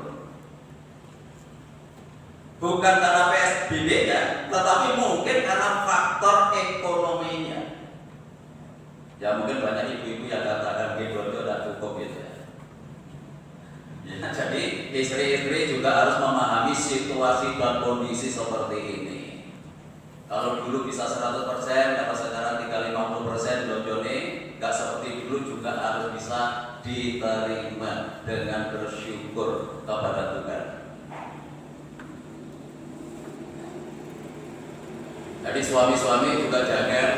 Bukan karena PSBB-nya, tetapi mungkin karena faktor ekonominya. Ya mungkin banyak ibu-ibu yang katakan gitu tidak cukup gitu ya. Ya, jadi istri-istri juga harus memahami situasi dan kondisi seperti ini. Kalau dulu bisa 100%, kalau sekarang tinggal 50% donjone, nggak seperti dulu juga harus bisa diterima dengan bersyukur kepada Tuhan. Jadi suami-suami juga jangan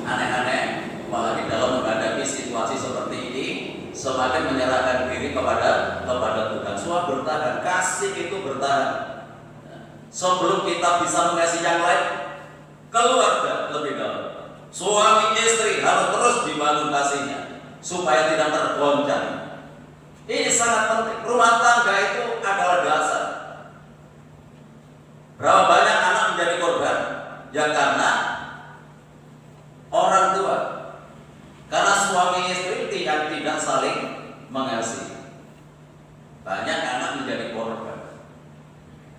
aneh-aneh, apalagi dalam menghadapi situasi seperti ini, semakin menyerahkan diri kepada Tuhan. Suami bertahan, kasih itu bertahan. Sebelum kita bisa mengasihi yang lain, keluarga lebih dahulu. Suami istri harus terus dibangun kasihnya supaya tidak tergoncang. Ini sangat penting. Rumah tangga itu adalah dasar. Berapa banyak anak menjadi korban? Ya karena orang tua, karena suami istri tidak saling mengasihi. Banyak anak menjadi korban.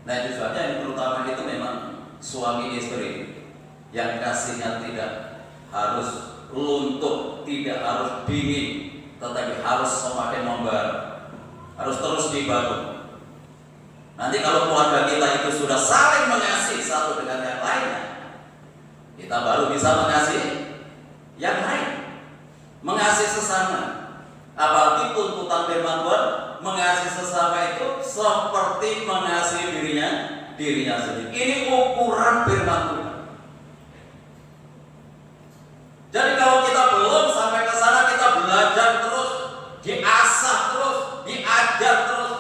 Nah itu sebabnya yang terutama itu memang suami istri yang kasihnya tidak harus luntur, tidak harus dingin, tetapi harus semakin membara, harus terus dibangun. Nanti kalau keluarga kita itu sudah saling mengasihi satu dengan yang lainnya, kita baru bisa mengasihi yang lain, mengasihi sesama. Apalagi tuntutan firman Tuhan, mengasihi sesama itu seperti mengasihi dirinya sendiri. Ini ukuran firman Tuhan. Jadi kalau kita belum sampai ke sana, kita belajar terus, diasah terus, diajar terus,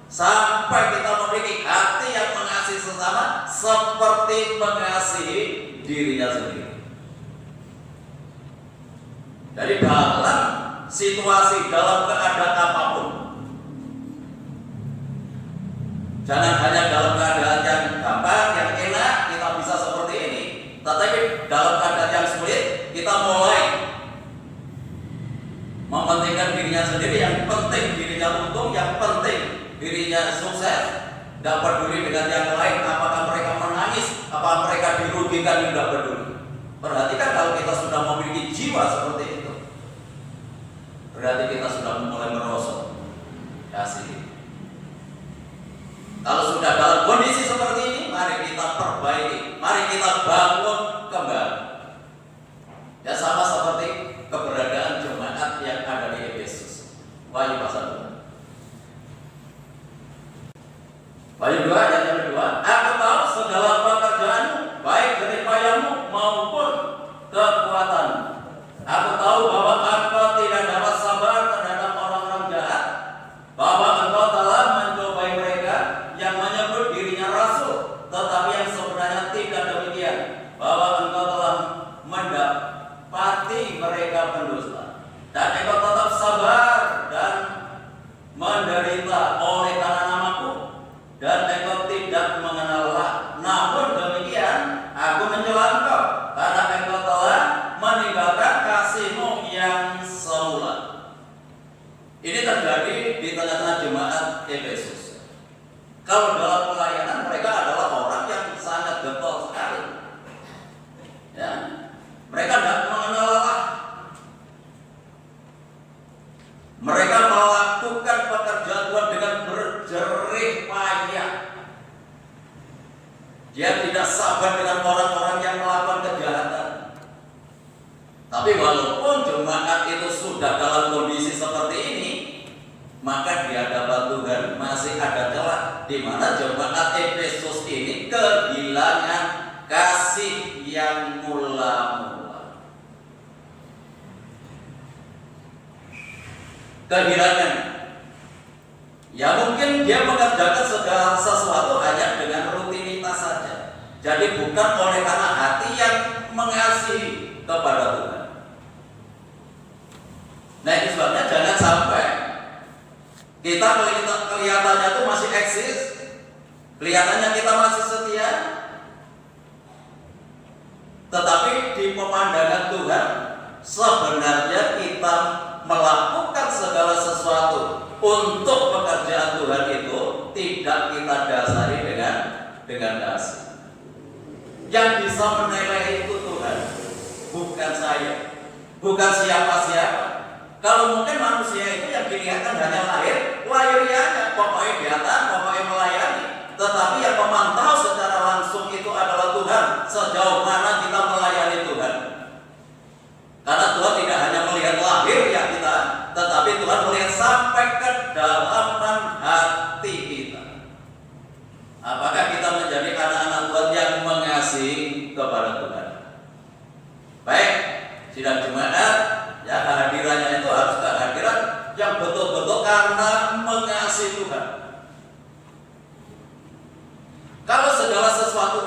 sampai kita memiliki hati yang mengasihi sesama seperti mengasihi dirinya sendiri. Jadi dalam situasi, dalam keadaan apapun, jangan hanya dalam keadaan yang gampang, yang enak kita bisa seperti dirinya sukses, tidak peduli dengan yang lain, apakah mereka menangis, apakah mereka dirugikan, tidak peduli. Perhatikan kalau kita sudah memiliki jiwa seperti itu, berarti kita sudah mulai merosot kasih. Kalau sudah dalam kondisi seperti ini, mari kita perbaiki, mari kita bangun kembali. Ya, sama seperti keberadaan jemaat yang ada di Efesus. Wahyu pasal 2. Wahyu 2 ayat yang kedua, aku tahu segala pekerjaanmu, baik jerih payahmu maupun kekuatanmu. Aku tahu bahwa engkau tidak dapat sabar terhadap orang-orang jahat, bahwa engkau telah mencobai mereka yang menyebut dirinya rasul, tetapi yang sebenarnya tidak demikian, bahwa engkau telah mendapati mereka pendusta, dan engkau tetap sabar dan menderita oleh karena namaku, dan engkau tidak mengenallah. Namun demikian aku mencela engkau, karena engkau telah meninggalkan kasihmu yang semula. Ini terjadi di tengah-tengah jemaat Efesus. Kalau dalam pelayanan mereka adalah orang yang sangat getol sekali. Ya, mereka tidak mengenal Allah. Mereka melakukan pekerjaan Tuhan dengan berjerih payah. Dia tidak sabar dengan orang-orang yang melakukan kejahatan. Tapi walaupun jemaat itu sudah dalam kondisi seperti ini, maka di hadapan Tuhan masih ada celah, di mana jemaat Efesus ini kehilangan kasih yang mula-mula. Kehilangan. Ya mungkin dia mengerjakan segala sesuatu hanya dengan rutinitas saja. Jadi bukan oleh karena hati yang mengasihi kepada Tuhan. Nah, itu sebabnya jangan sampai kita kelihatannya itu masih eksis, kelihatannya kita masih setia, tetapi di pemandangan Tuhan sebenarnya kita melakukan segala sesuatu untuk pekerjaan Tuhan itu tidak kita dasari dengan kasih. Yang bisa menilai itu Tuhan, bukan saya, bukan siapa-siapa. Kalau mungkin manusia itu yang kelihatan hanya lahirianya, pokoknya datang, pokoknya melayani. Tetapi yang memantau secara langsung itu adalah Tuhan, sejauh mana kita melayani Tuhan. Karena Tuhan tidak hanya melihat lahir ya kita, tetapi Tuhan melihat sampai ke dalaman hati kita. Apakah kita menjadi anak-anak Tuhan yang mengasihi kepada Tuhan? Baik, sidang jemaat, ya kehadirannya itu harus kehadiran yang betul-betul karena mengasihi Tuhan. Kalau segala sesuatu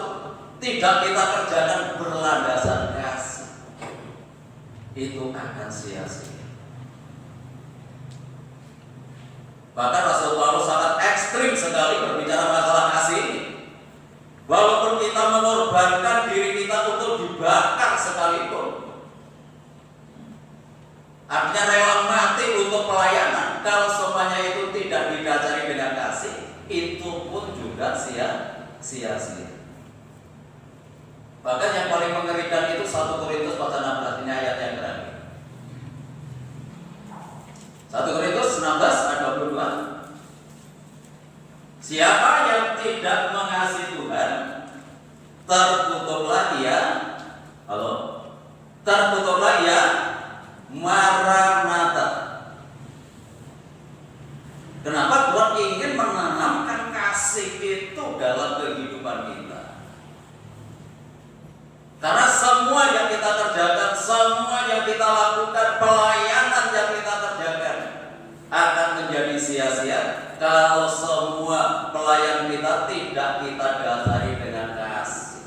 tidak kita kerjakan berlandasan kasih, itu akan sia-sia. Bahkan Rasul Paulus sangat ekstrim sekali berbicara masalah kasih ini. Walaupun kita mengorbankan diri kita untuk dibakar sekalipun, artinya rela mati untuk pelayanan, kalau semuanya itu tidak didasari dengan kasih, itu pun juga sia-sia. Bahkan yang paling mengerikan itu 1 Korintus pasal 16, ini ayat yang terakhir. 1 Korintus 16 ayat 22. Siapa yang tidak mengasihi Tuhan, tertutup ia Maranatha. Kenapa Tuhan ingin menanamkan kasih itu dalam kehidupan kita? Karena semua yang kita kerjakan, semua yang kita lakukan, pelayanan yang kita kerjakan akan menjadi sia-sia kalau semua pelayan kita tidak kita dasari dengan kasih.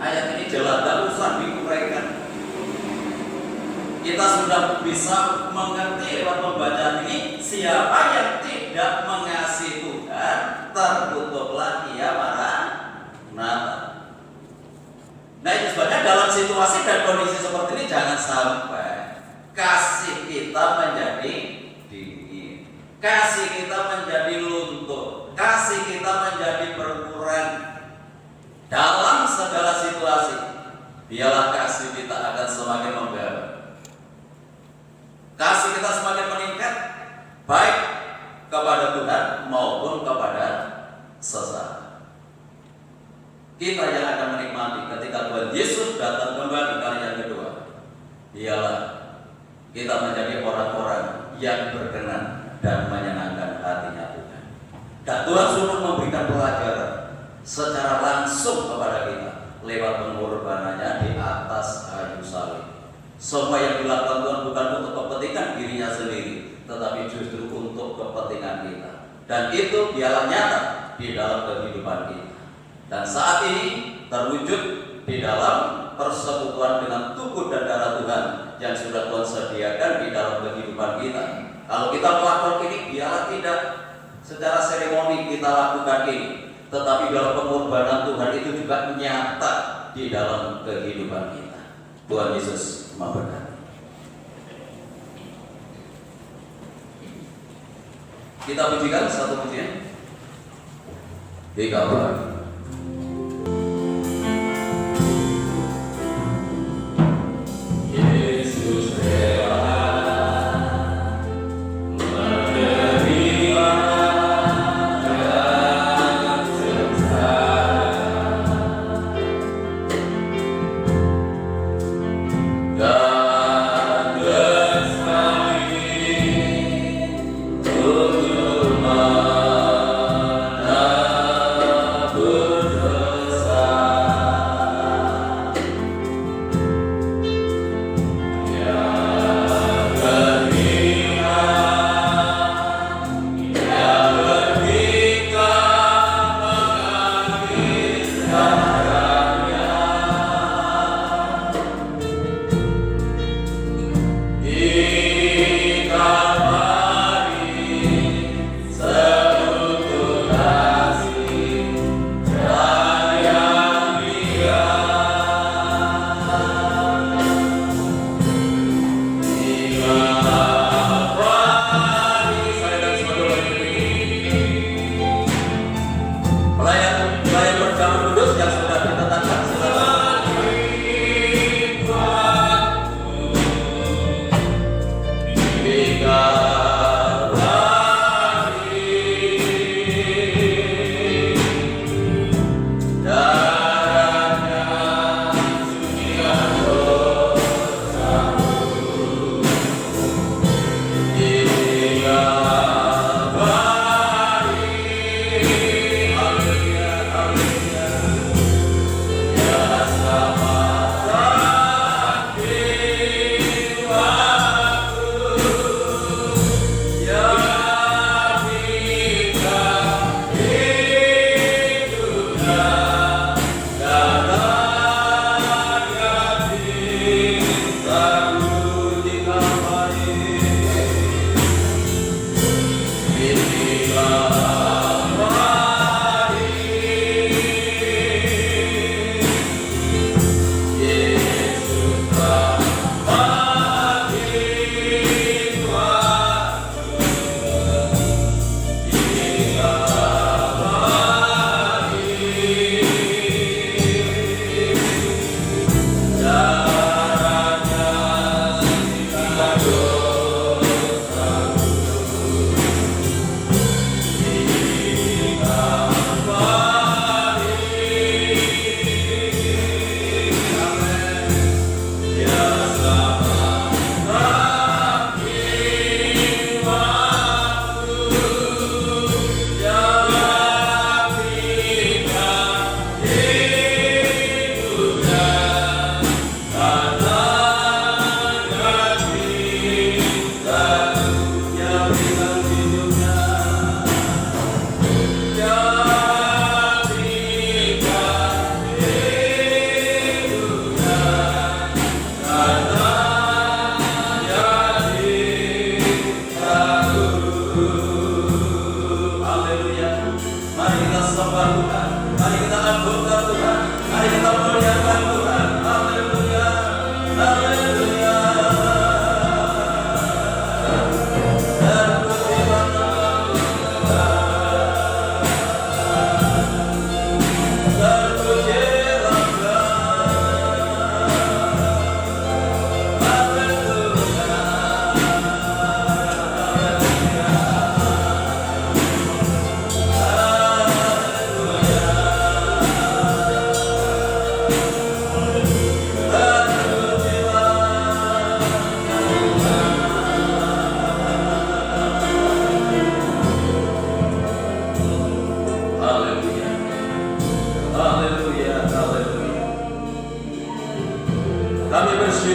Ayat ini jelas, tidak usah bingung. kasih kita menjadi luntur, kasih kita menjadi berkurang dalam segala situasi, biarlah kasih kita akan semakin membara. Kasih kita semakin meningkat, baik kepada Tuhan maupun kepada sesama. Kita yang akan menikmati ketika Tuhan Yesus datang kembali kali yang kedua, ialah kita menjadi orang-orang yang berkenan dan menyenangkan hatinya Tuhan. Dan Tuhan sudah memberikan pelajaran secara langsung kepada kita lewat pengorbanannya di atas kayu salib. Semua yang dilakukan Tuhan bukan untuk kepentingan dirinya sendiri, tetapi justru untuk kepentingan kita. Dan itu dialah nyata di dalam kehidupan kita. Dan saat ini terwujud di dalam persekutuan dengan tubuh dan darah Tuhan yang sudah Tuhan sediakan di dalam kehidupan kita. Kalau kita melakukan ini, biarlah tidak secara seremoni kita lakukan ini, tetapi dalam pengorbanan Tuhan itu juga nyata di dalam kehidupan kita. Tuhan Yesus memberkati. Kita pujikan satu pujian. Dikawal.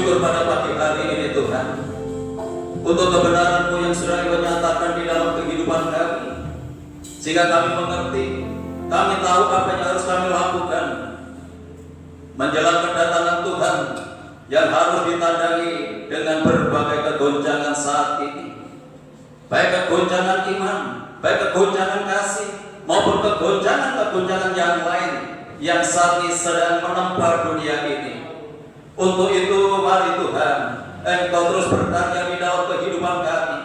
syukur pada pagi hari ini Tuhan, untuk kebenaran-Mu yang sudah Engkau nyatakan di dalam kehidupan kami, sehingga kami mengerti, kami tahu apa yang harus kami lakukan menjelang kedatangan Tuhan yang harus ditandai dengan berbagai kegoncangan saat ini, baik kegoncangan iman, baik kegoncangan kasih, maupun kegoncangan yang lain yang saat ini sedang menempa dunia ini. Untuk itu mari Tuhan, Engkau terus berkarya di dalam kehidupan kami.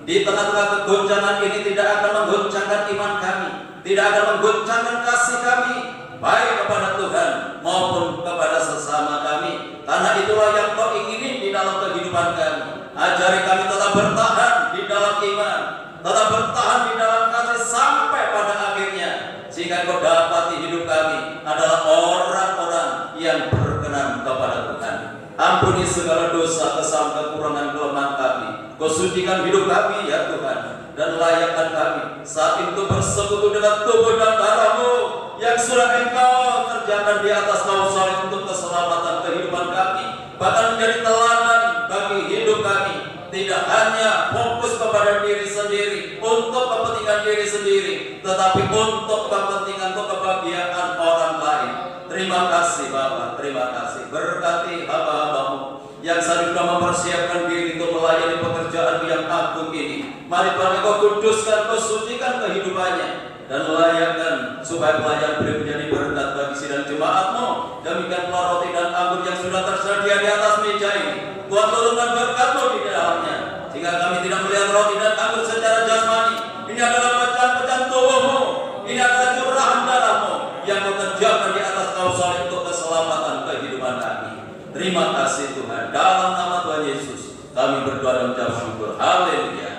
Di tengah-tengah kegoncangan ini tidak akan menggoncangkan iman kami, tidak akan menggoncangkan kasih kami, baik kepada Tuhan maupun kepada sesama kami. Karena itulah yang Kau ingini di dalam kehidupan kami. Ajari kami tetap bertahan di dalam iman, tetap bertahan di dalam kasih sampai pada akhirnya, sehingga Kau dapati hidup kami adalah orang-orang yang berkenan kepada Tuhan. Ampuni segala dosa, kesalahan, kekurangan, kelemahan kami. Kau sucikan hidup kami ya Tuhan, dan layakkan kami saat itu bersekutu dengan tubuh dan darah-Mu yang sudah Engkau kerjakan di atas kayu salib untuk keselamatan kehidupan kami, bahkan menjadi teladan bagi hidup kami. Tidak hanya fokus kepada diri sendiri, untuk kepentingan diri sendiri, tetapi untuk kepentingan, untuk kebahagiaan orang lain. Terima kasih Bapa, terima kasih. Berkati hamba-hamba-Mu yang sudah mempersiapkan diri untuk melayani pekerjaan yang agung ini. Mari Tuhan Kau kuduskan, Kau sucikan kehidupannya, dan layakkan supaya pelayan beliau menjadi berkat bagi sidang jemaat-Mu. Demikianlah roti dan anggur yang sudah tersedia di atas meja ini. Tuhan turunkan berkat-Mu di dalamnya, sehingga kami tidak melihat roti dan anggur secara jasmani. Ini adalah pecahan-pecahan tubuh-Mu, ini adalah curahan darah-Mu yang Kau kerjakan di atas kayu salib untuk keselamatan kehidupan kami. Terima kasih Tuhan. Dalam nama Tuhan Yesus kami berdoa dan mengucap syukur. Haleluya.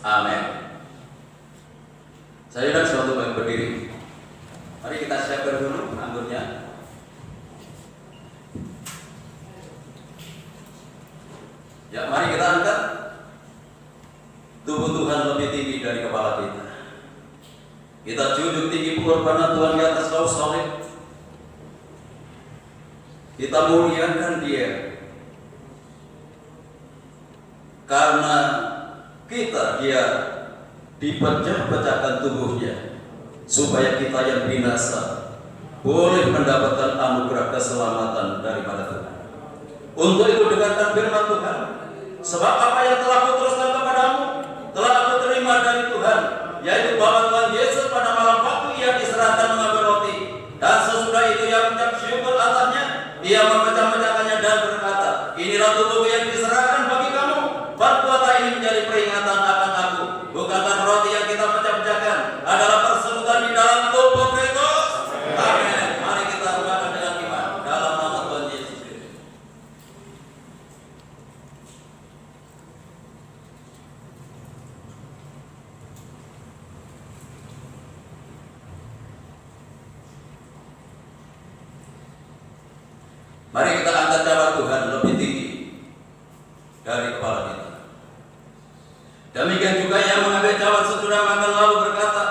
Amin. Saya dan selalu baik berdiri. Mari kita siapkan dulu anggurnya. Ya, mari kita angkat. Tubuh Tuhan lebih tinggi dari kepala kita. Kita junjung tinggi pengorbanan Tuhan di atas kayu salib. Kita muliakan Dia karena Dia dipecah-pecahkan tubuhnya, supaya kita yang binasa boleh mendapatkan anugerah keselamatan daripada Tuhan. Untuk itu dengarkan firman Tuhan. Sebab apa yang telah Kuteruskan kepadamu telah Aku terima dari Tuhan, yaitu bahwa Tuhan Yesus pada malam waktu Ia diserahkan mengambil roti, dan sesudah itu Ia mengucap syukur atasnya, Ia memecah-mecahkannya dan berkata, inilah tubuhku yang diserahkan bagi kamu. Perbuatan ini menjadi peringatan akan Aku. Bukankah roti yang kita pecah-pecahkan adalah persekutuan di dalam tubuh Kristus? Amin. Mari kita rupakan dengan iman dalam nama Tuhan Yesus Kristus. Mari kita angkat cawan Tuhan lebih tinggi dari kepala kita. Demikian juga yang mengambil cawan sesudah makan lalu berkata,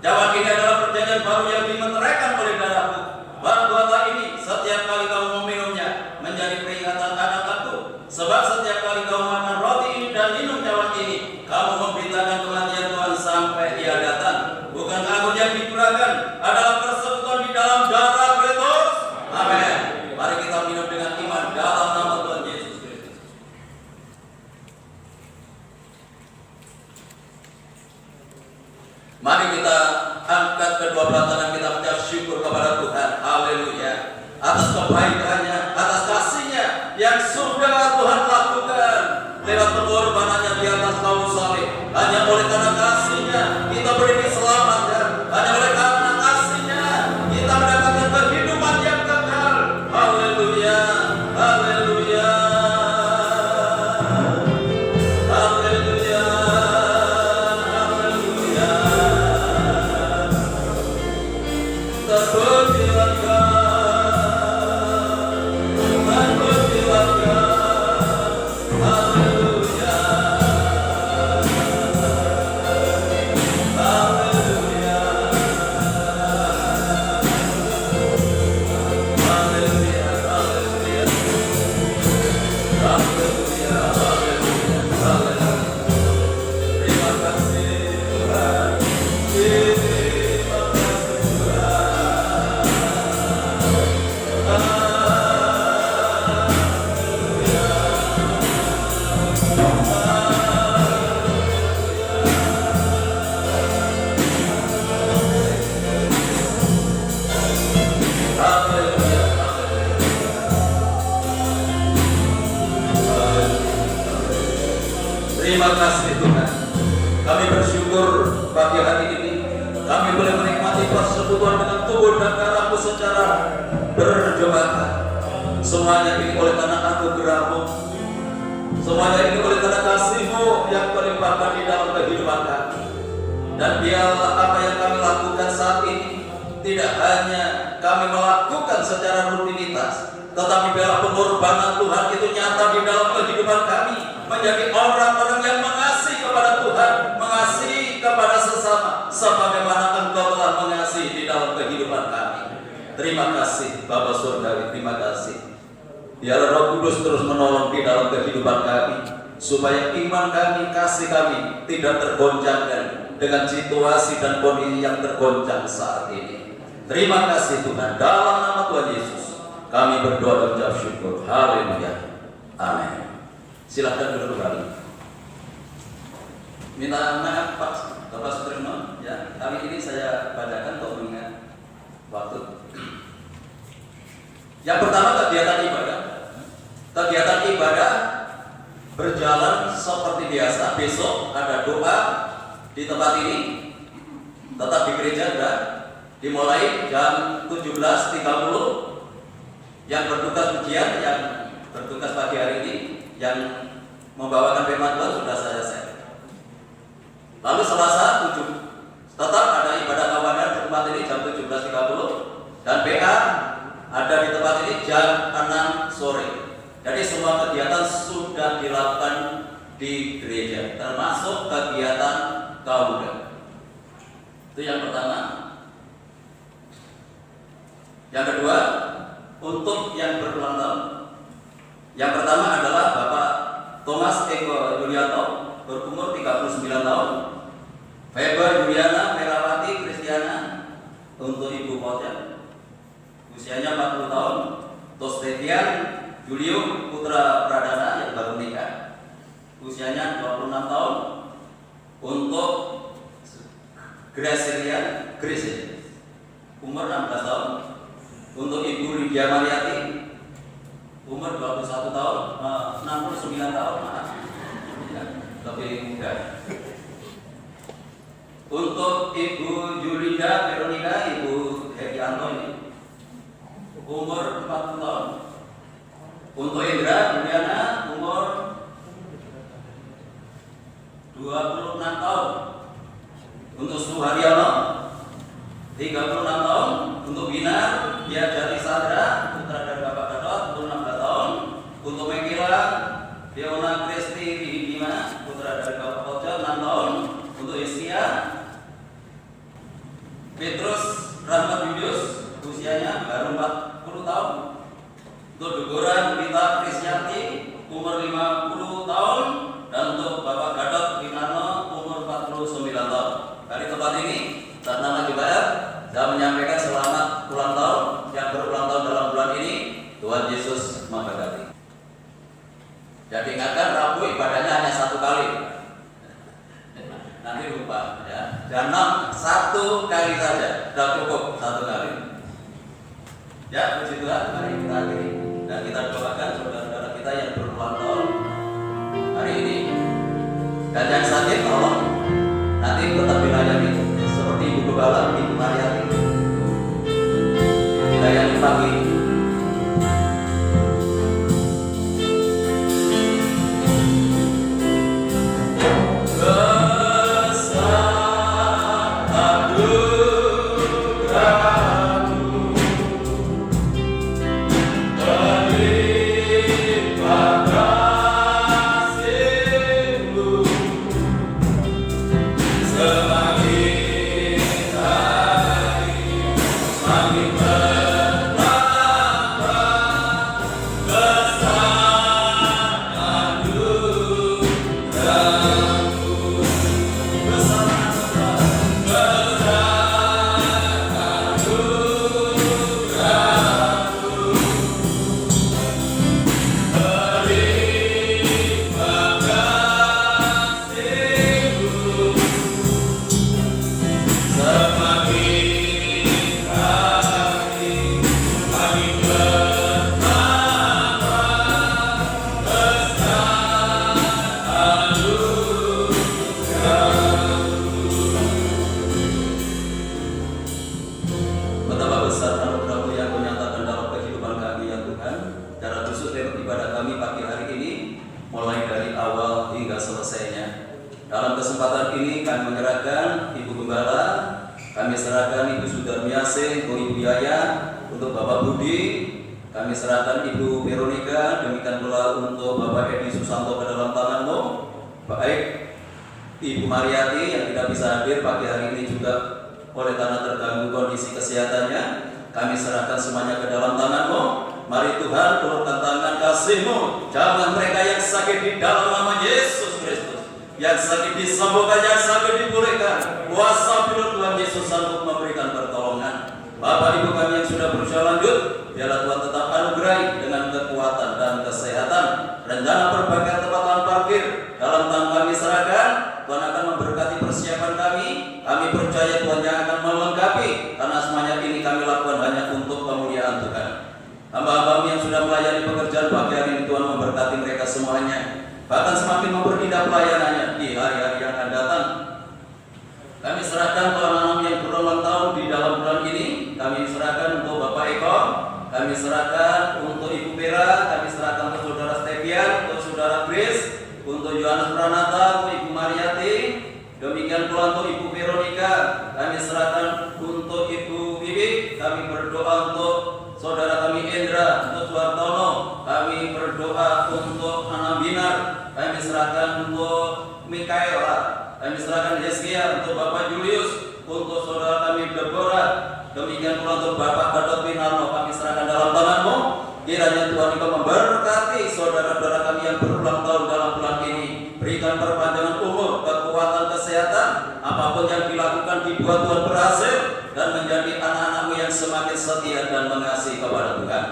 cawan ini adalah perjanjian baru yang dimeteraikan oleh darahku. Perbuatlah ini setiap kali kamu meminumnya menjadi peringatan akan Aku. Sebab setiap kali kamu makan roti ini dan minum cawan ini, kamu memberitakan kematian Tuhan sampai Ia datang. Bukan anggur yang dicurahkan adalah persekutuan di dalam darah Kristus. Amin. Mari kita minum dengan iman dalam nama Tuhan Yesus Kristus. Mari kita angkat kedua belah tangan kita mengucap syukur kepada Tuhan. Haleluya. Atas kebaikannya, atas kasih-Nya yang sudah Tuhan lakukan lewat pengorbanannya di atas kayu salib. Hanya oleh karena kasih-Nya kita boleh diselamatkan. Hanya oleh karena kasih-Nya kita mendapatkan kehidupan yang kekal. Haleluya. Haleluya. Haleluya. Haleluya. Terpujilah Haleluya. Terima kasih Tuhan. Kami bersyukur pagi hari ini kami boleh menikmati persekutuan dengan tubuh dan darah-Mu secara berjemaah. Semuanya ini oleh karena anugerah-Mu, semuanya ini oleh karena kasih-Mu yang melimpahkan di dalam kehidupan kami. Dan biarlah apa yang kami lakukan saat ini tidak hanya kami melakukan secara rutinitas, tetapi biarlah pengorbanan Tuhan itu nyata di dalam kehidupan kami, menjadi orang-orang yang mengasihi kepada Tuhan, mengasihi kepada sesama, sebagaimana Engkau telah mengasihi di dalam kehidupan kami. Terima kasih Bapa Surgawi, terima kasih. Biarlah Roh Kudus terus menolong di dalam kehidupan kami, supaya iman kami, kasih kami tidak tergoncangkan dengan situasi dan kondisi yang tergoncang saat ini. Terima kasih Tuhan, dalam nama Tuhan Yesus kami berdoa dan mengucap syukur. Haleluya. Amin. Silahkan duduk kembali. Minta maaf Pak Bapak Sutrino, ya. Kali ini saya bacakan untuk mengingat waktu. Yang pertama, kegiatan ibadah. Kegiatan ibadah berjalan seperti biasa. Besok ada doa di tempat ini, tetap di gereja, dimulai jam 17.30. Yang bertugas ujian, yang bertugas pagi hari ini, yang membawakan firman Tuhan sudah saya share. Lalu Selasa 7 tetap ada ibadah kawanan di tempat ini jam 17.30, dan PA ada di tempat ini jam 6 sore. Jadi semua kegiatan sudah dilakukan di gereja, termasuk kegiatan kaum muda. Itu yang pertama. Yang kedua, untuk yang berulang tahun, yang pertama adalah Bapak Thomas Eko Yulianto, berumur 39 tahun. Feba Juliana Merawati Kristiana, untuk Ibu Koja, usianya 40 tahun. Tostevian Julio Putra Pradana yang baru nikah, usianya 26 tahun. Untuk Gracelia Grace, umur 16 tahun. Untuk Ibu Lydia Mariati, umur 21 tahun, 69 tahun, maaf, ya, lebih muda. Untuk Ibu Julinda Veronica, Ibu Hedi Antoni, umur 40 tahun. Untuk Indra Juliana, umur 26 tahun. Untuk Suharyono, 36 tahun. Untuk Binar Biajati Sadra, putra dari Bapak Gadot, umur 16 tahun. Untuk Mekila Fiona Kristi Bima, putra dari Bapak Koja, 6 tahun. Untuk Iskia Petrus Rahmat Yudius, usianya baru 40 tahun. Untuk Dugora Rita Krisyanti, umur 50 tahun. Dan untuk Bapak Gadot Winarno, umur 49 tahun. Dari tempat ini, saat nama ibadah, saya menyampaikan selamat ulang tahun yang berulang tahun dalam bulan ini. Tuhan Yesus memberkati. Jadi ingatkan, Rabu ibadahnya hanya 1 kali. Nanti lupa, ya. Dan 1 kali saja, sudah cukup 1 kali. Ya, puji Tuhan, mari kita akhiri dan kita doakan saudara-saudara kita yang berulang tahun hari ini. Dan yang sakit, tolong nanti tetap dilayani seperti Ibu Gembala, Ibu Mariati. Dilayani pagi. kami serahkan Ibu Sudarmiase untuk Ibu Yaya, untuk Bapak Budi, kami serahkan Ibu Veronica, demikian pula untuk Bapak Edi Susanto ke dalam tangan-Mu. Baik Ibu Mariati yang tidak bisa hadir pagi hari ini juga oleh karena terganggu kondisi kesehatannya, kami serahkan semuanya ke dalam tangan-Mu. Mari Tuhan turunkan tangan kasih-Mu, jamah mereka yang sakit di dalam nama Yesus Kristus, yang sakit disembuhkan, yang sakit dipulihkan. Kuasa firman Tuhan Yesus sanggup memberikan pertolongan. Bapak Ibu kami yang sudah berusia lanjut, biarlah Tuhan tetap anugerahi dengan kekuatan dan kesehatan. Rencana perbaikan tempat lahan parkir dalam tangan kami serahkan. Tuhan akan memberkati persiapan kami. Kami percaya Tuhan yang akan melengkapi, karena semuanya ini kami lakukan hanya untuk kemuliaan Tuhan. Hamba-Hamba yang sudah melayani pekerjaan pagi hari ini, Tuhan memberkati mereka semuanya, bahkan semakin memperindah pelayanannya di hari-hari yang akan datang. Kami serahkan untuk anak-anak yang berulang tahun di dalam bulan ini. Kami serahkan untuk Bapak Eko, kami serahkan untuk Ibu Pera, kami serahkan untuk Saudara Stevian, untuk Saudara Grace, untuk Yohanes Pranata, untuk Ibu Mariati, demikian pula untuk Ibu Veronica. Kami serahkan untuk Ibu Bibi. Kami berdoa untuk Saudara kami Indra, untuk Suartono. Kami berdoa untuk anak Binar. Kami serahkan untuk Mikaela. Kami serahkan Heskia untuk Bapak Julius, untuk saudara kami Deborah, demikian pula untuk Bapak Gatot Winarno. Kami serahkan dalam tangan-Mu. Kiranya Tuhan Engkau memberkati saudara-saudara kami yang berulang tahun dalam bulan ini. Berikan perpanjangan umur, kekuatan, kesehatan. Apapun yang dilakukan dibuat Tuhan berhasil, dan menjadi anak-anak-Mu yang semakin setia dan mengasihi kepada Tuhan.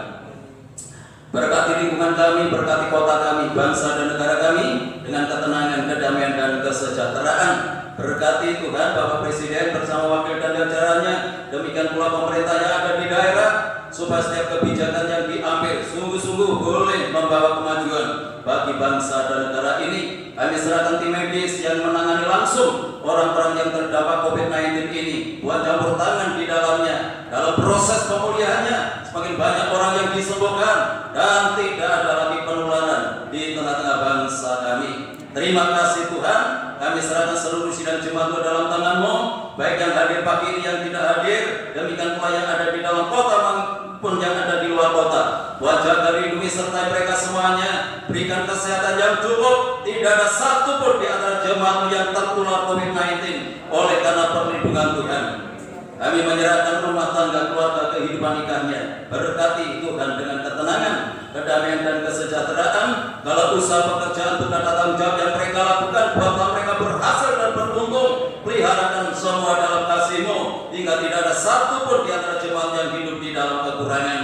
Berkati lingkungan kami, berkati kota kami, bangsa dan negara kami dengan ketenangan, kedamaian dan kesejahteraan. Berkati Tuhan Bapak Presiden bersama wakil dan jajarannya, demikian pula pemerintah yang ada di daerah, supaya setiap kebijakan yang diambil sungguh-sungguh boleh membawa kemajuan bagi bangsa dan negara ini. Kami serahkan tim medis yang menangani langsung orang-orang yang terdampak COVID-19 ini. Buat campur tangan di dalamnya dalam proses pemulihannya. Semakin banyak orang yang disembuhkan dan tidak ada lagi penularan di tengah-tengah bangsa kami. Terima kasih Tuhan. Kami serahkan seluruh sidang jemaat dalam tangan-Mu, baik yang hadir pagi ini yang tidak hadir, demikian pula yang ada di dalam kota maupun yang ada di luar kota. Wajah lindungi serta mereka semuanya. Berikan kesehatan yang cukup. Tidak ada satu pun di antara jemaat yang tertular COVID-19 oleh karena perlindungan Tuhan. Kami menyerahkan rumah tangga, keluarga, kehidupan nikahnya. Berkati Tuhan dengan ketenangan, kedamaian dan kesejahteraan. Kalau usaha pekerjaan Tuhan tanggung jawab yang mereka lakukan, buatlah mereka berhasil dan beruntung. Peliharakan semua dalam kasih-Mu, hingga tidak ada satu pun di antara jemaat yang hidup di dalam kekurangan.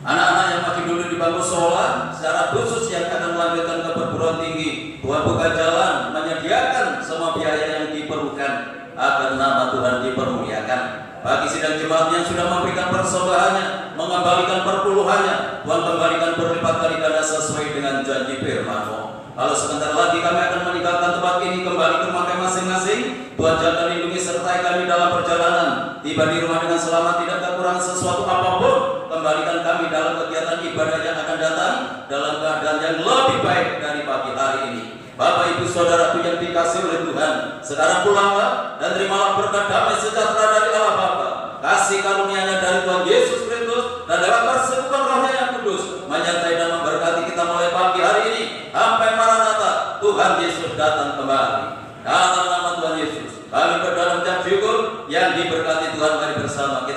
Anak-anak yang makin dulu di bangku sekolah, secara khusus yang akan melanjutkan ke perguruan tinggi, Tuhan buka jalan, menyediakan semua biaya yang diperlukan agar nama Tuhan dipermuliakan. Bagi sidang jemaat yang sudah memberikan persembahannya, mengembalikan perpuluhannya, Tuhan kembalikan berlipat kali ganda sesuai dengan janji firman-Mu. Kalau sebentar lagi kami akan meninggalkan tempat ini kembali ke rumah masing-masing, Tuhan jaga lindungi sertai kami dalam perjalanan. Tiba di rumah dengan selamat, tidak kekurangan sesuatu apapun. Kembalikan kami dalam kegiatan ibadah yang akan datang dalam keadaan yang lebih baik dari pagi hari ini. Bapak Ibu Saudaraku yang dikasihi oleh Tuhan, sekarang pulanglah dan terimalah berkat damai sejahtera dari Allah Bapa, kasih karunia-Nya dari Tuhan Yesus Kristus, dan dalam persekutuan Roh-Nya yang kudus menyertai dan memberkati kita mulai pagi hari ini sampai Maranatha Tuhan Yesus datang kembali. Dalam nama Tuhan Yesus kami berdalam ucap syukur yang diberkati Tuhan. Mari bersama kita